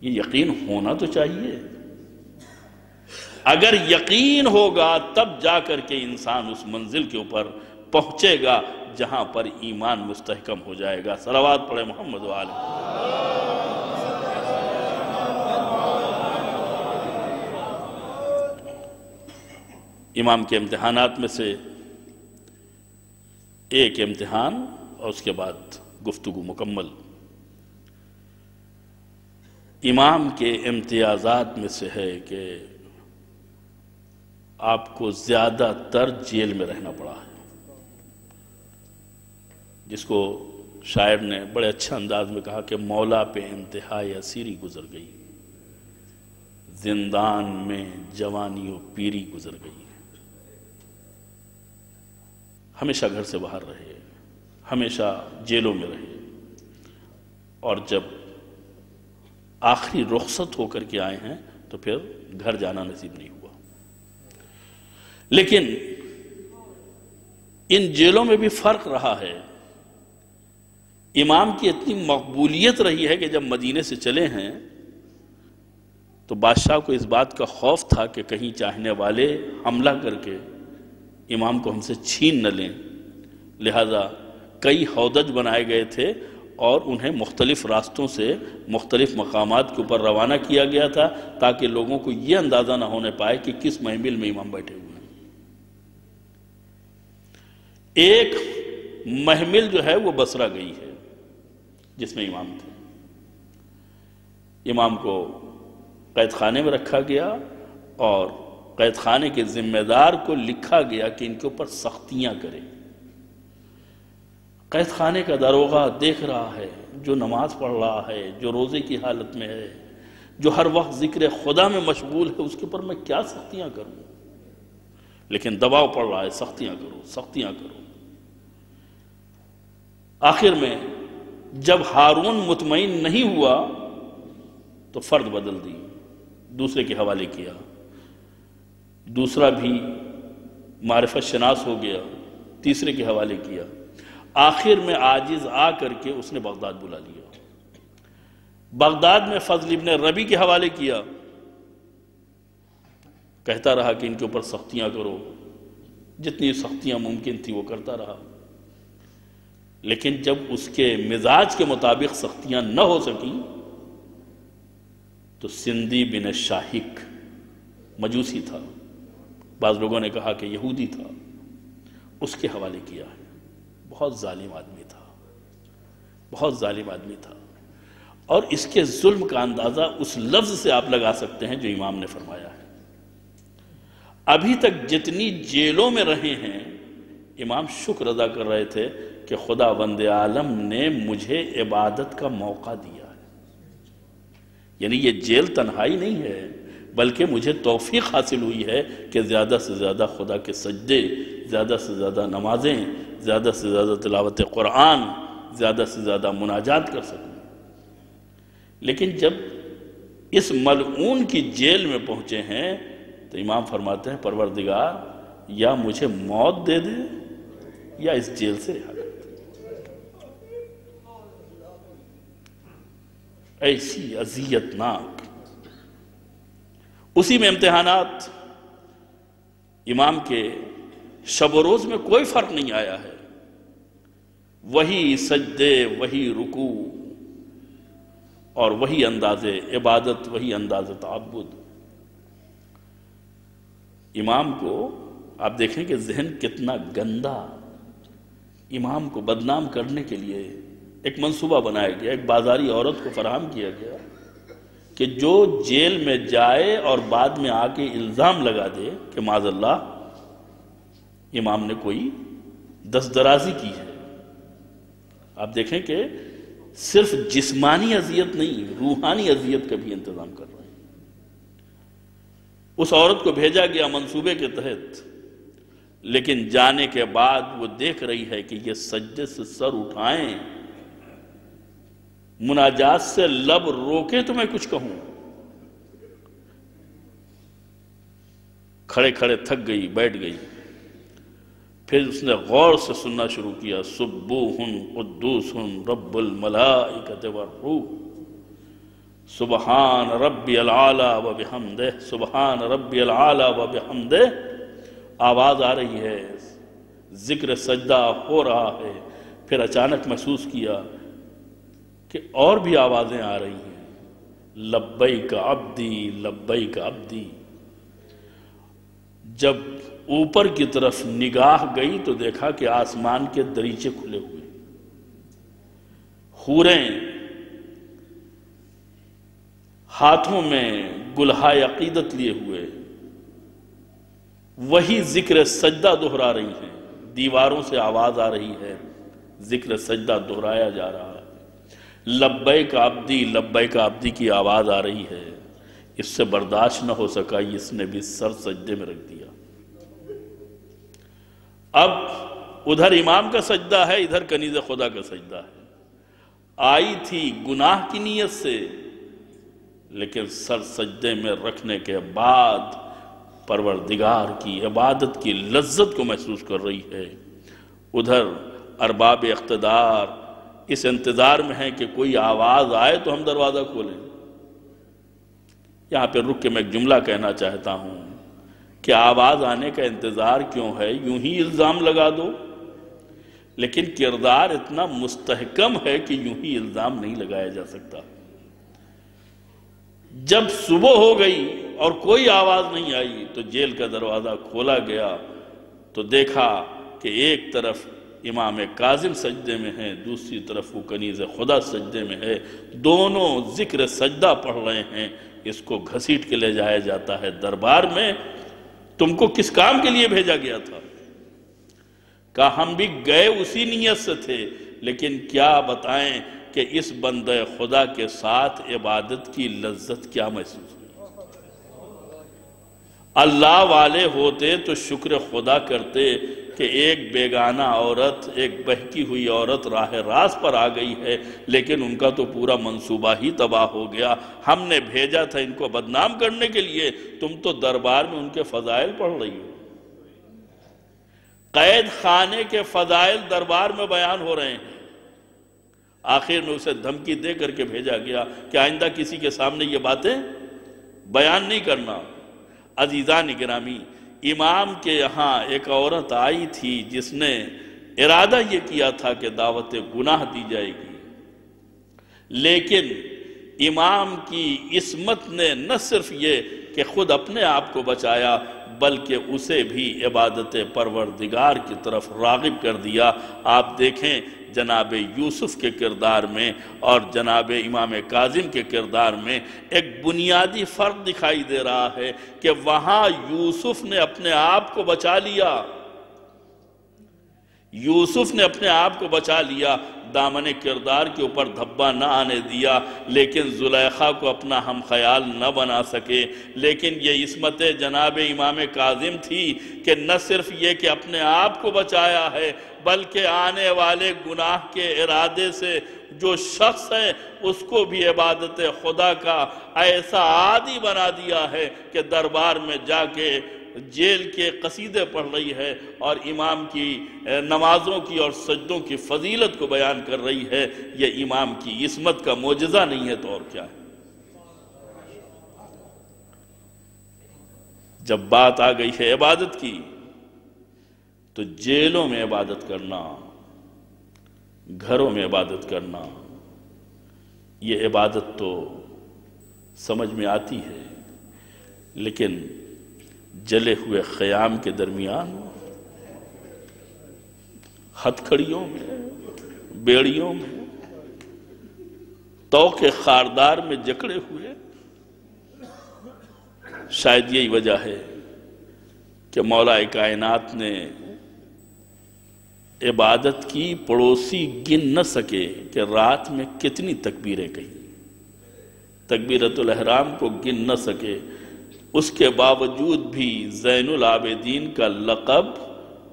یہ یقین ہونا تو چاہیے۔ اگر یقین ہوگا تب جا کر کے انسان اس منزل کے اوپر پہنچے گا جہاں پر ایمان مستحکم ہو جائے گا۔ صلوات پڑھیں محمد و آل محمد۔ امام کے امتحانات میں سے ایک امتحان اور اس کے بعد گفتگو مکمل۔ امام کے امتیازات میں سے ہے کہ آپ کو زیادہ تر جیل میں رہنا پڑا ہے، جس کو شاعر نے بڑے اچھا انداز میں کہا کہ مولا پہ انتہائی اسیری گزر گئی، زندان میں جوانی و پیری گزر گئی۔ ہمیشہ گھر سے باہر رہے، ہمیشہ جیلوں میں رہے، اور جب آخری رخصت ہو کر کے آئے ہیں تو پھر گھر جانا نصیب نہیں ہوا۔ لیکن ان جیلوں میں بھی فرق رہا ہے امام کی اتنی مقبولیت رہی ہے کہ جب مدینے سے چلے ہیں تو بادشاہ کو اس بات کا خوف تھا کہ کہیں چاہنے والے حملہ کر کے امام کو ہم سے چھین نہ لیں، لہذا کئی ہودج بنائے گئے تھے اور انہیں مختلف راستوں سے مختلف مقامات کے اوپر روانہ کیا گیا تھا تاکہ لوگوں کو یہ اندازہ نہ ہونے پائے کہ کس محمل میں امام بیٹھے ہوئے ہیں۔ ایک محمل جو ہے وہ بصرہ گئی ہے جس میں امام تھے، امام کو قید خانے میں رکھا گیا اور قید خانے کے ذمہ دار کو لکھا گیا کہ ان کے اوپر سختیاں کرے۔ قید خانے کا داروغہ دیکھ رہا ہے، جو نماز پڑھ رہا ہے، جو روزے کی حالت میں ہے، جو ہر وقت ذکر خدا میں مشغول ہے، اس کے اوپر میں کیا سختیاں کروں، لیکن دباؤ پڑ رہا ہے، سختیاں کرو، سختیاں کرو۔ آخر میں جب ہارون مطمئن نہیں ہوا تو فرد بدل دی، دوسرے کے حوالے کیا، دوسرا بھی معرفت شناس ہو گیا، تیسرے کے حوالے کیا، آخر میں عاجز آ کر کے اس نے بغداد بلا لیا، بغداد میں فضل ابن ربی کے حوالے کیا، کہتا رہا کہ ان کے اوپر سختیاں کرو، جتنی سختیاں ممکن تھی وہ کرتا رہا، لیکن جب اس کے مزاج کے مطابق سختیاں نہ ہو سکیں تو سندی بن شاہک مجوسی تھا، بعض لوگوں نے کہا کہ یہودی تھا، اس کے حوالے کیا ہے۔ بہت ظالم آدمی تھا، بہت ظالم آدمی تھا، اور اس کے ظلم کا اندازہ اس لفظ سے آپ لگا سکتے ہیں جو امام نے فرمایا ہے۔ ابھی تک جتنی جیلوں میں رہے ہیں امام شکر ادا کر رہے تھے کہ خدا وند عالم نے مجھے عبادت کا موقع دیا ہے، یعنی یہ جیل تنہائی نہیں ہے بلکہ مجھے توفیق حاصل ہوئی ہے کہ زیادہ سے زیادہ خدا کے سجدے، زیادہ سے زیادہ نمازیں، زیادہ سے زیادہ تلاوت قرآن، زیادہ سے زیادہ مناجات کر سکوں۔ لیکن جب اس ملعون کی جیل میں پہنچے ہیں تو امام فرماتے ہیں پروردگار یا مجھے موت دے دے یا اس جیل سے رہا کر دے۔ ایسی اذیت ناک، اسی میں امتحانات، امام کے شب و روز میں کوئی فرق نہیں آیا ہے، وہی سجدے، وہی رکوع اور وہی انداز عبادت، وہی انداز تعبد۔ امام کو آپ دیکھیں کہ ذہن کتنا گندا، امام کو بدنام کرنے کے لیے ایک منصوبہ بنایا گیا، ایک بازاری عورت کو فراہم کیا گیا کہ جو جیل میں جائے اور بعد میں آ کے الزام لگا دے کہ معاذ اللہ امام نے کوئی دست درازی کی ہے۔ آپ دیکھیں کہ صرف جسمانی اذیت نہیں، روحانی اذیت کا بھی انتظام کر رہے ہیں۔ اس عورت کو بھیجا گیا منصوبے کے تحت، لیکن جانے کے بعد وہ دیکھ رہی ہے کہ یہ سجدے سے سر اٹھائیں، مناجات سے لب روکے تو میں کچھ کہوں، کھڑے کھڑے تھک گئی، بیٹھ گئی، پھر اس نے غور سے سننا شروع کیا، سبوح قدوس رب الملائکۃ والروح، سبحان ربی العالی و بحمدہ، سبحان ربی العالی و بحمدہ۔ آواز آ رہی ہے، ذکر سجدہ ہو رہا ہے، پھر اچانک محسوس کیا کہ اور بھی آوازیں آ رہی ہیں، لبیک عبدی لبیک عبدی۔ جب اوپر کی طرف نگاہ گئی تو دیکھا کہ آسمان کے دریچے کھلے ہوئے، حوریں ہاتھوں میں گلہائے عقیدت لیے ہوئے وہی ذکر سجدہ دہرا رہی ہیں، دیواروں سے آواز آ رہی ہے، ذکر سجدہ دہرایا جا رہا ہے، لبیک عبدی لبیک عبدی کی آواز آ رہی ہے۔ اس سے برداشت نہ ہو سکا، اس نے بھی سر سجدے میں رکھ دیا۔ اب ادھر امام کا سجدہ ہے، ادھر کنیز خدا کا سجدہ ہے۔ آئی تھی گناہ کی نیت سے، لیکن سر سجدے میں رکھنے کے بعد پروردگار کی عبادت کی لذت کو محسوس کر رہی ہے۔ ادھر ارباب اقتدار اس انتظار میں ہیں کہ کوئی آواز آئے تو ہم دروازہ کھولیں۔ یہاں پہ رک کے میں ایک جملہ کہنا چاہتا ہوں کہ آواز آنے کا انتظار کیوں ہے؟ یوں ہی الزام لگا دو، لیکن کردار اتنا مستحکم ہے کہ یوں ہی الزام نہیں لگایا جا سکتا۔ جب صبح ہو گئی اور کوئی آواز نہیں آئی تو جیل کا دروازہ کھولا گیا تو دیکھا کہ ایک طرف امام کاظم سجدے میں ہے، دوسری طرف وہ کنیز خدا سجدے میں ہے، دونوں ذکر سجدہ پڑھ رہے ہیں۔ اس کو گھسیٹ کے لے جایا جاتا ہے دربار میں۔ تم کو کس کام کے لیے بھیجا گیا تھا؟ کہا ہم بھی گئے اسی نیت سے تھے، لیکن کیا بتائیں کہ اس بندہ خدا کے ساتھ عبادت کی لذت کیا محسوس ہوئی۔ اللہ والے ہوتے تو شکر خدا کرتے کہ ایک بیگانہ عورت، ایک بہکی ہوئی عورت راہ راست پر آ گئی ہے، لیکن ان کا تو پورا منصوبہ ہی تباہ ہو گیا۔ ہم نے بھیجا تھا ان کو بدنام کرنے کے لیے، تم تو دربار میں ان کے فضائل پڑھ رہی ہو۔ قید خانے کے فضائل دربار میں بیان ہو رہے ہیں۔ آخر میں اسے دھمکی دے کر کے بھیجا گیا کہ آئندہ کسی کے سامنے یہ باتیں بیان نہیں کرنا۔ عزیزان گرامی، امام کے یہاں ایک عورت آئی تھی جس نے ارادہ یہ کیا تھا کہ دعوت گناہ دی جائے گی، لیکن امام کی عصمت نے نہ صرف یہ کہ خود اپنے آپ کو بچایا بلکہ اسے بھی عبادت پروردگار کی طرف راغب کر دیا۔ آپ دیکھیں جناب یوسف کے کردار میں اور جناب امام کاظم کے کردار میں ایک بنیادی فرق دکھائی دے رہا ہے کہ وہاں یوسف نے اپنے آپ کو بچا لیا، یوسف نے اپنے آپ کو بچا لیا، دامن کردار کے اوپر دھبا نہ آنے دیا، لیکن زلیخا کو اپنا ہم خیال نہ بنا سکے۔ لیکن یہ عصمت جناب امام کاظم تھی کہ نہ صرف یہ کہ اپنے آپ کو بچایا ہے بلکہ آنے والے گناہ کے ارادے سے جو شخص ہے اس کو بھی عبادت خدا کا ایسا عادی بنا دیا ہے کہ دربار میں جا کے جیل کے قصیدے پڑھ رہی ہے اور امام کی نمازوں کی اور سجدوں کی فضیلت کو بیان کر رہی ہے۔ یہ امام کی عصمت کا معجزہ نہیں ہے تو اور کیا ہے؟ جب بات آ گئی ہے عبادت کی تو جیلوں میں عبادت کرنا، گھروں میں عبادت کرنا، یہ عبادت تو سمجھ میں آتی ہے، لیکن جلے ہوئے خیام کے درمیان ہتھکڑیوں میں، بیڑیوں میں، توق خاردار میں جکڑے ہوئے، شاید یہی وجہ ہے کہ مولا کائنات نے عبادت کی پڑوسی گن نہ سکے کہ رات میں کتنی تکبیریں کہیں، تکبیرۃ الاحرام کو گن نہ سکے۔ اس کے باوجود بھی زین العابدین کا لقب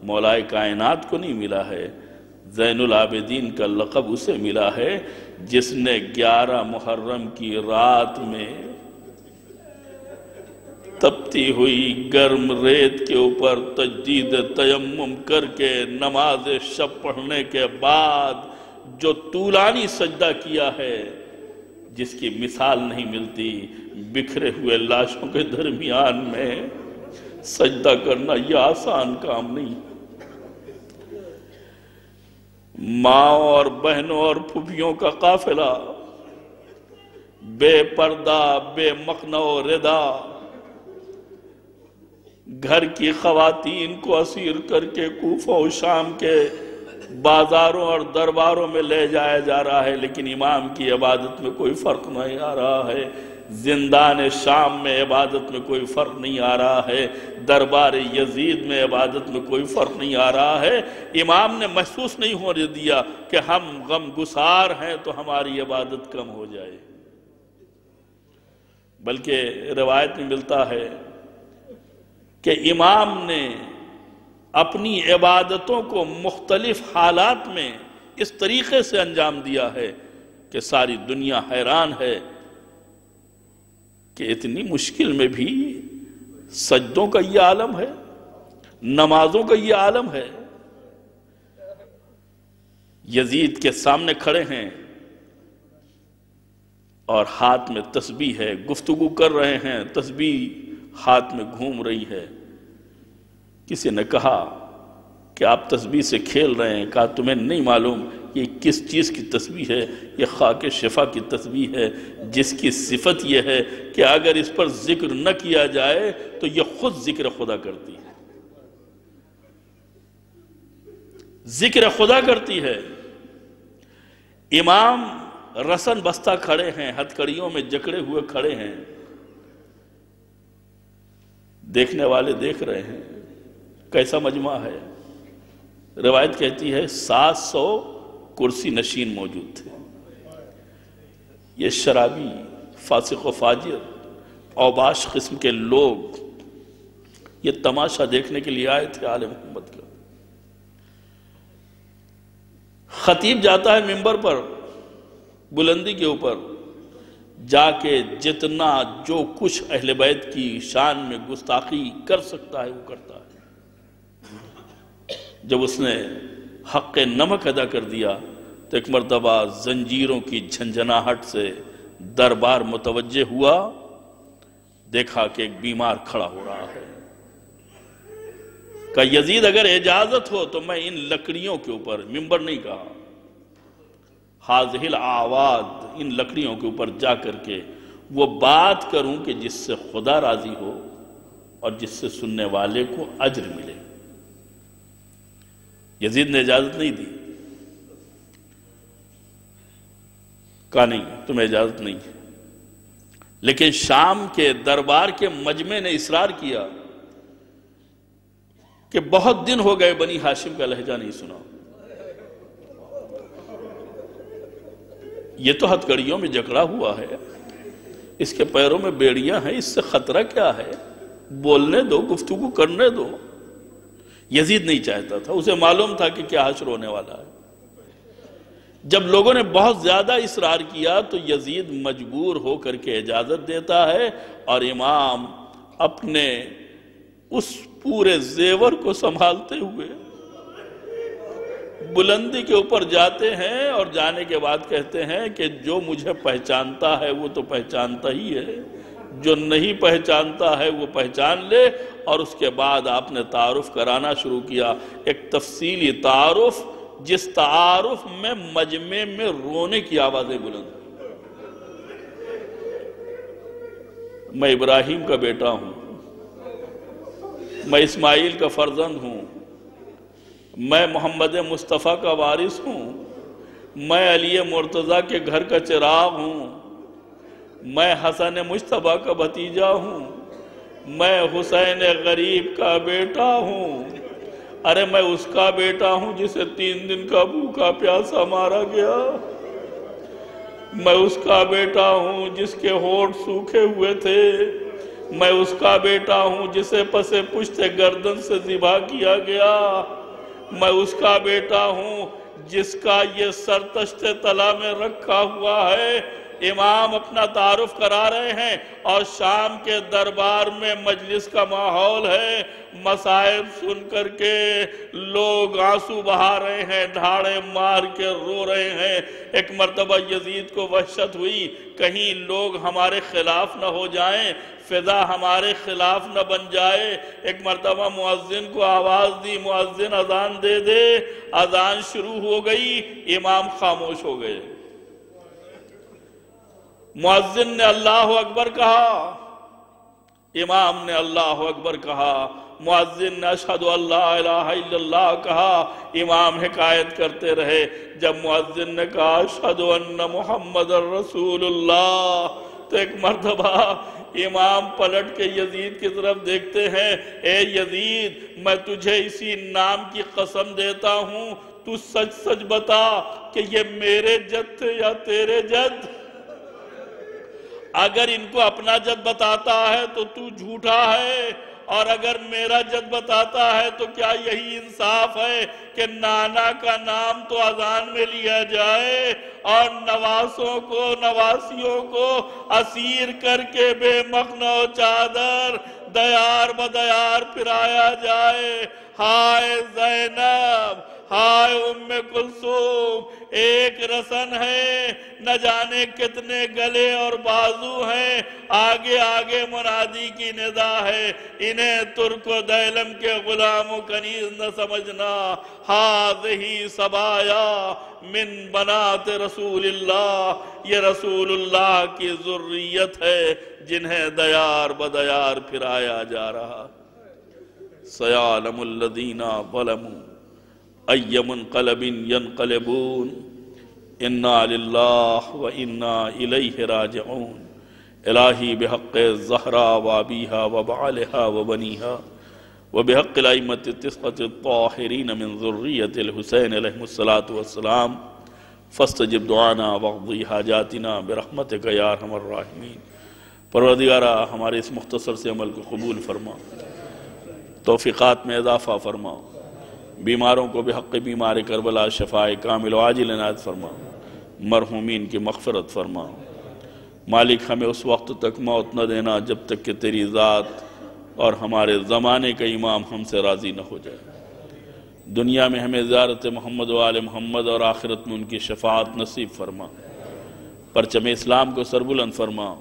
مولا کائنات کو نہیں ملا ہے، زین العابدین کا لقب اسے ملا ہے جس نے 11 محرم کی رات میں تپتی ہوئی گرم ریت کے اوپر تجدید تیمم کر کے نماز شب پڑھنے کے بعد جو طولانی سجدہ کیا ہے جس کی مثال نہیں ملتی، بکھرے ہوئے لاشوں کے درمیان میں سجدہ کرنا یہ آسان کام نہیں۔ ماں اور بہنوں اور پھوپھیوں کا قافلہ بے پردہ، بے مخنہ و ردا، گھر کی خواتین کو اسیر کر کے کوفہ و شام کے بازاروں اور درباروں میں لے جایا جا رہا ہے، لیکن امام کی عبادت میں کوئی فرق نہیں آ رہا ہے۔ زندان شام میں عبادت میں کوئی فرق نہیں آ رہا ہے، دربار یزید میں عبادت میں کوئی فرق نہیں آ رہا ہے۔ امام نے محسوس نہیں ہونے دیا کہ ہم غم گسار ہیں تو ہماری عبادت کم ہو جائے، بلکہ روایت میں ملتا ہے کہ امام نے اپنی عبادتوں کو مختلف حالات میں اس طریقے سے انجام دیا ہے کہ ساری دنیا حیران ہے کہ اتنی مشکل میں بھی سجدوں کا یہ عالم ہے، نمازوں کا یہ عالم ہے۔ یزید کے سامنے کھڑے ہیں اور ہاتھ میں تسبیح ہے، گفتگو کر رہے ہیں، تسبیح ہاتھ میں گھوم رہی ہے۔ کسی نے کہا کہ آپ تسبیح سے کھیل رہے ہیں، کہا تمہیں نہیں معلوم یہ کس چیز کی تسبیح ہے؟ یہ خاک شفا کی تسبیح ہے، جس کی صفت یہ ہے کہ اگر اس پر ذکر نہ کیا جائے تو یہ خود ذکر خدا کرتی ہے، ذکر خدا کرتی ہے۔ امام رسن بستہ کھڑے ہیں، ہتھکڑیوں میں جکڑے ہوئے کھڑے ہیں، دیکھنے والے دیکھ رہے ہیں کیسا مجمع ہے۔ روایت کہتی ہے 700 کرسی نشین موجود تھے۔ یہ شرابی، فاسق و فاجر، اوباش قسم کے لوگ یہ تماشا دیکھنے کے لیے آئے تھے آل محمد کا۔ خطیب جاتا ہے منبر پر، بلندی کے اوپر جا کے جتنا جو کچھ اہل بیت کی شان میں گستاخی کر سکتا ہے وہ کرتا ہے۔ جب اس نے حق نمک ادا کر دیا تو ایک مرتبہ زنجیروں کی جھنجھناہٹ سے دربار متوجہ ہوا، دیکھا کہ ایک بیمار کھڑا ہو رہا ہے۔ کہ یزید اگر اجازت ہو تو میں ان لکڑیوں کے اوپر، منبر نہیں کہا، حاضح الاعواد، ان لکڑیوں کے اوپر جا کر کے وہ بات کروں کہ جس سے خدا راضی ہو اور جس سے سننے والے کو اجر ملے۔ یزید نے اجازت نہیں دی، کہا نہیں تمہیں اجازت نہیں ہے۔ لیکن شام کے دربار کے مجمع نے اصرار کیا کہ بہت دن ہو گئے بنی ہاشم کا لہجہ نہیں سنا، یہ تو ہتھکڑیوں میں جکڑا ہوا ہے، اس کے پیروں میں بیڑیاں ہیں، اس سے خطرہ کیا ہے، بولنے دو، گفتگو کرنے دو۔ یزید نہیں چاہتا تھا، اسے معلوم تھا کہ کیا حشر ہونے والا ہے۔ جب لوگوں نے بہت زیادہ اصرار کیا تو یزید مجبور ہو کر کے اجازت دیتا ہے، اور امام اپنے اس پورے زیور کو سنبھالتے ہوئے بلندی کے اوپر جاتے ہیں، اور جانے کے بعد کہتے ہیں کہ جو مجھے پہچانتا ہے وہ تو پہچانتا ہی ہے، جو نہیں پہچانتا ہے وہ پہچان لے۔ اور اس کے بعد آپ نے تعارف کرانا شروع کیا، ایک تفصیلی تعارف، جس تعارف میں مجمع میں رونے کی آوازیں بلند۔ میں ابراہیم کا بیٹا ہوں، میں اسماعیل کا فرزند ہوں، میں محمد مصطفیٰ کا وارث ہوں، میں علی مرتضیٰ کے گھر کا چراغ ہوں، میں حسن مجتبیٰ کا بھتیجا ہوں، میں حسین غریب کا بیٹا ہوں، ارے میں اس کا بیٹا ہوں جسے 3 دن کا بھوکا پیاسا مارا گیا، میں اس کا بیٹا ہوں جس کے ہونٹ سوکھے ہوئے تھے، میں اس کا بیٹا ہوں جسے پس پشت گردن سے ذبح کیا گیا، میں اس کا بیٹا ہوں جس کا یہ سر تشت طلا میں رکھا ہوا ہے۔ امام اپنا تعارف کرا رہے ہیں، اور شام کے دربار میں مجلس کا ماحول ہے، مصائب سن کر کے لوگ آنسو بہا رہے ہیں، دھاڑے مار کے رو رہے ہیں۔ ایک مرتبہ یزید کو وحشت ہوئی کہیں لوگ ہمارے خلاف نہ ہو جائیں، فضا ہمارے خلاف نہ بن جائے۔ ایک مرتبہ مؤذن کو آواز دی، مؤذن اذان دے دے، اذان شروع ہو گئی، امام خاموش ہو گئے۔ مؤذن نے اللہ اکبر کہا، امام نے اللہ اکبر کہا، مؤذن نے اشہد ان لا الہ الا اللہ کہا، امام حکایت کرتے رہے۔ جب مؤذن نے کہا اشہد ان محمد رسول اللہ، تو ایک مرتبہ امام پلٹ کے یزید کی طرف دیکھتے ہیں، اے یزید میں تجھے اسی نام کی قسم دیتا ہوں، تو سچ سچ بتا کہ یہ میرے جد تھے یا تیرے جد؟ اگر ان کو اپنا جد بتاتا ہے تو تو جھوٹا ہے، اور اگر میرا جد بتاتا ہے تو کیا یہی انصاف ہے کہ نانا کا نام تو اذان میں لیا جائے اور نواسوں کو، نواسیوں کو اسیر کر کے بے مخنہ و چادر دیار بدیار پھرایا جائے؟ ہائے زینب، ہائے ام کلثوم ایک رسن ہے، نہ جانے کتنے گلے اور بازو ہیں، آگے آگے منادی کی ندا ہے، انہیں ترک و دیلم کے غلام و کنیز نہ سمجھنا، ہاذہی سبایا من بنات رسول اللہ، یہ رسول اللہ کی ذریت ہے جنہیں دیار بدیار پھرایا جا رہا۔ سیعلم الذین ظلموا ای منقلب ینقلبون انا للہ و انا الیہ راجعون۔ الہی بحق الزہرا و ابیہا و بعلہا و بنیہا و بحق الائمة التسعة الطاہرین من ذریت الحسین علیہ السلام فاستجب دعانا واقضی حاجاتنا برحمتک یا ارحم الراحمین۔ پروردگارہ ہمارے اس مختصر سے عمل کو قبول فرما، توفیقات میں اضافہ فرما، بیماروں کو بحق بیمار کربلا شفاء کامل و عاجل عنایت فرما، مرحومین کی مغفرت فرما۔ مالک ہمیں اس وقت تک موت نہ دینا جب تک کہ تیری ذات اور ہمارے زمانے کا امام ہم سے راضی نہ ہو جائے۔ دنیا میں ہمیں زیارت محمد و آل محمد اور آخرت میں ان کی شفاعت نصیب فرما۔ پرچم اسلام کو سربلند فرما،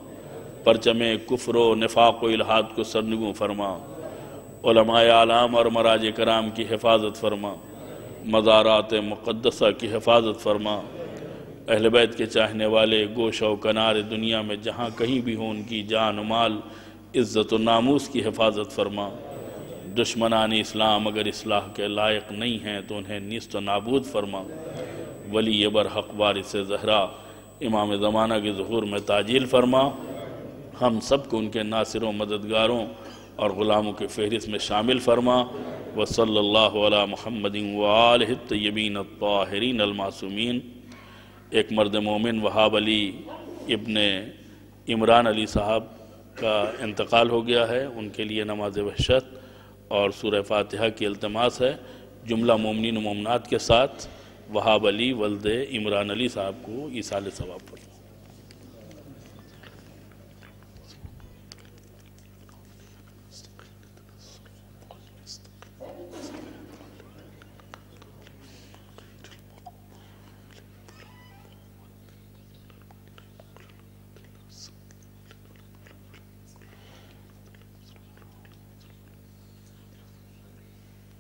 پرچم کفر و نفاق و الحاد کو سرنگوں فرما، علماء اعلام اور مراج کرام کی حفاظت فرما، مزارات مقدسہ کی حفاظت فرما۔ اہل بیت کے چاہنے والے گوشہ و کنار دنیا میں جہاں کہیں بھی ہوں ان کی جان و مال، عزت و ناموس کی حفاظت فرما۔ دشمنان اسلام اگر اصلاح کے لائق نہیں ہیں تو انہیں نیست و نابود فرما۔ ولی برحق وارث زہرا امام زمانہ کے ظہور میں تعجیل فرما۔ ہم سب کو ان کے ناصروں، مددگاروں اور غلاموں کے فہرست میں شامل فرما۔ وصلی اللہ علی محمد وآلہ الطیبین الطاہرین المعصومین۔ ایک مرد مومن وہاب علی ابن عمران علی صاحب کا انتقال ہو گیا ہے، ان کے لیے نماز وحشت اور سورہ فاتحہ کی التماس ہے۔ جملہ مومنین و مومنات کے ساتھ وہاب علی ولد عمران علی صاحب کو ایصال ثواب فرما۔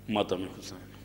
ماتم حسین۔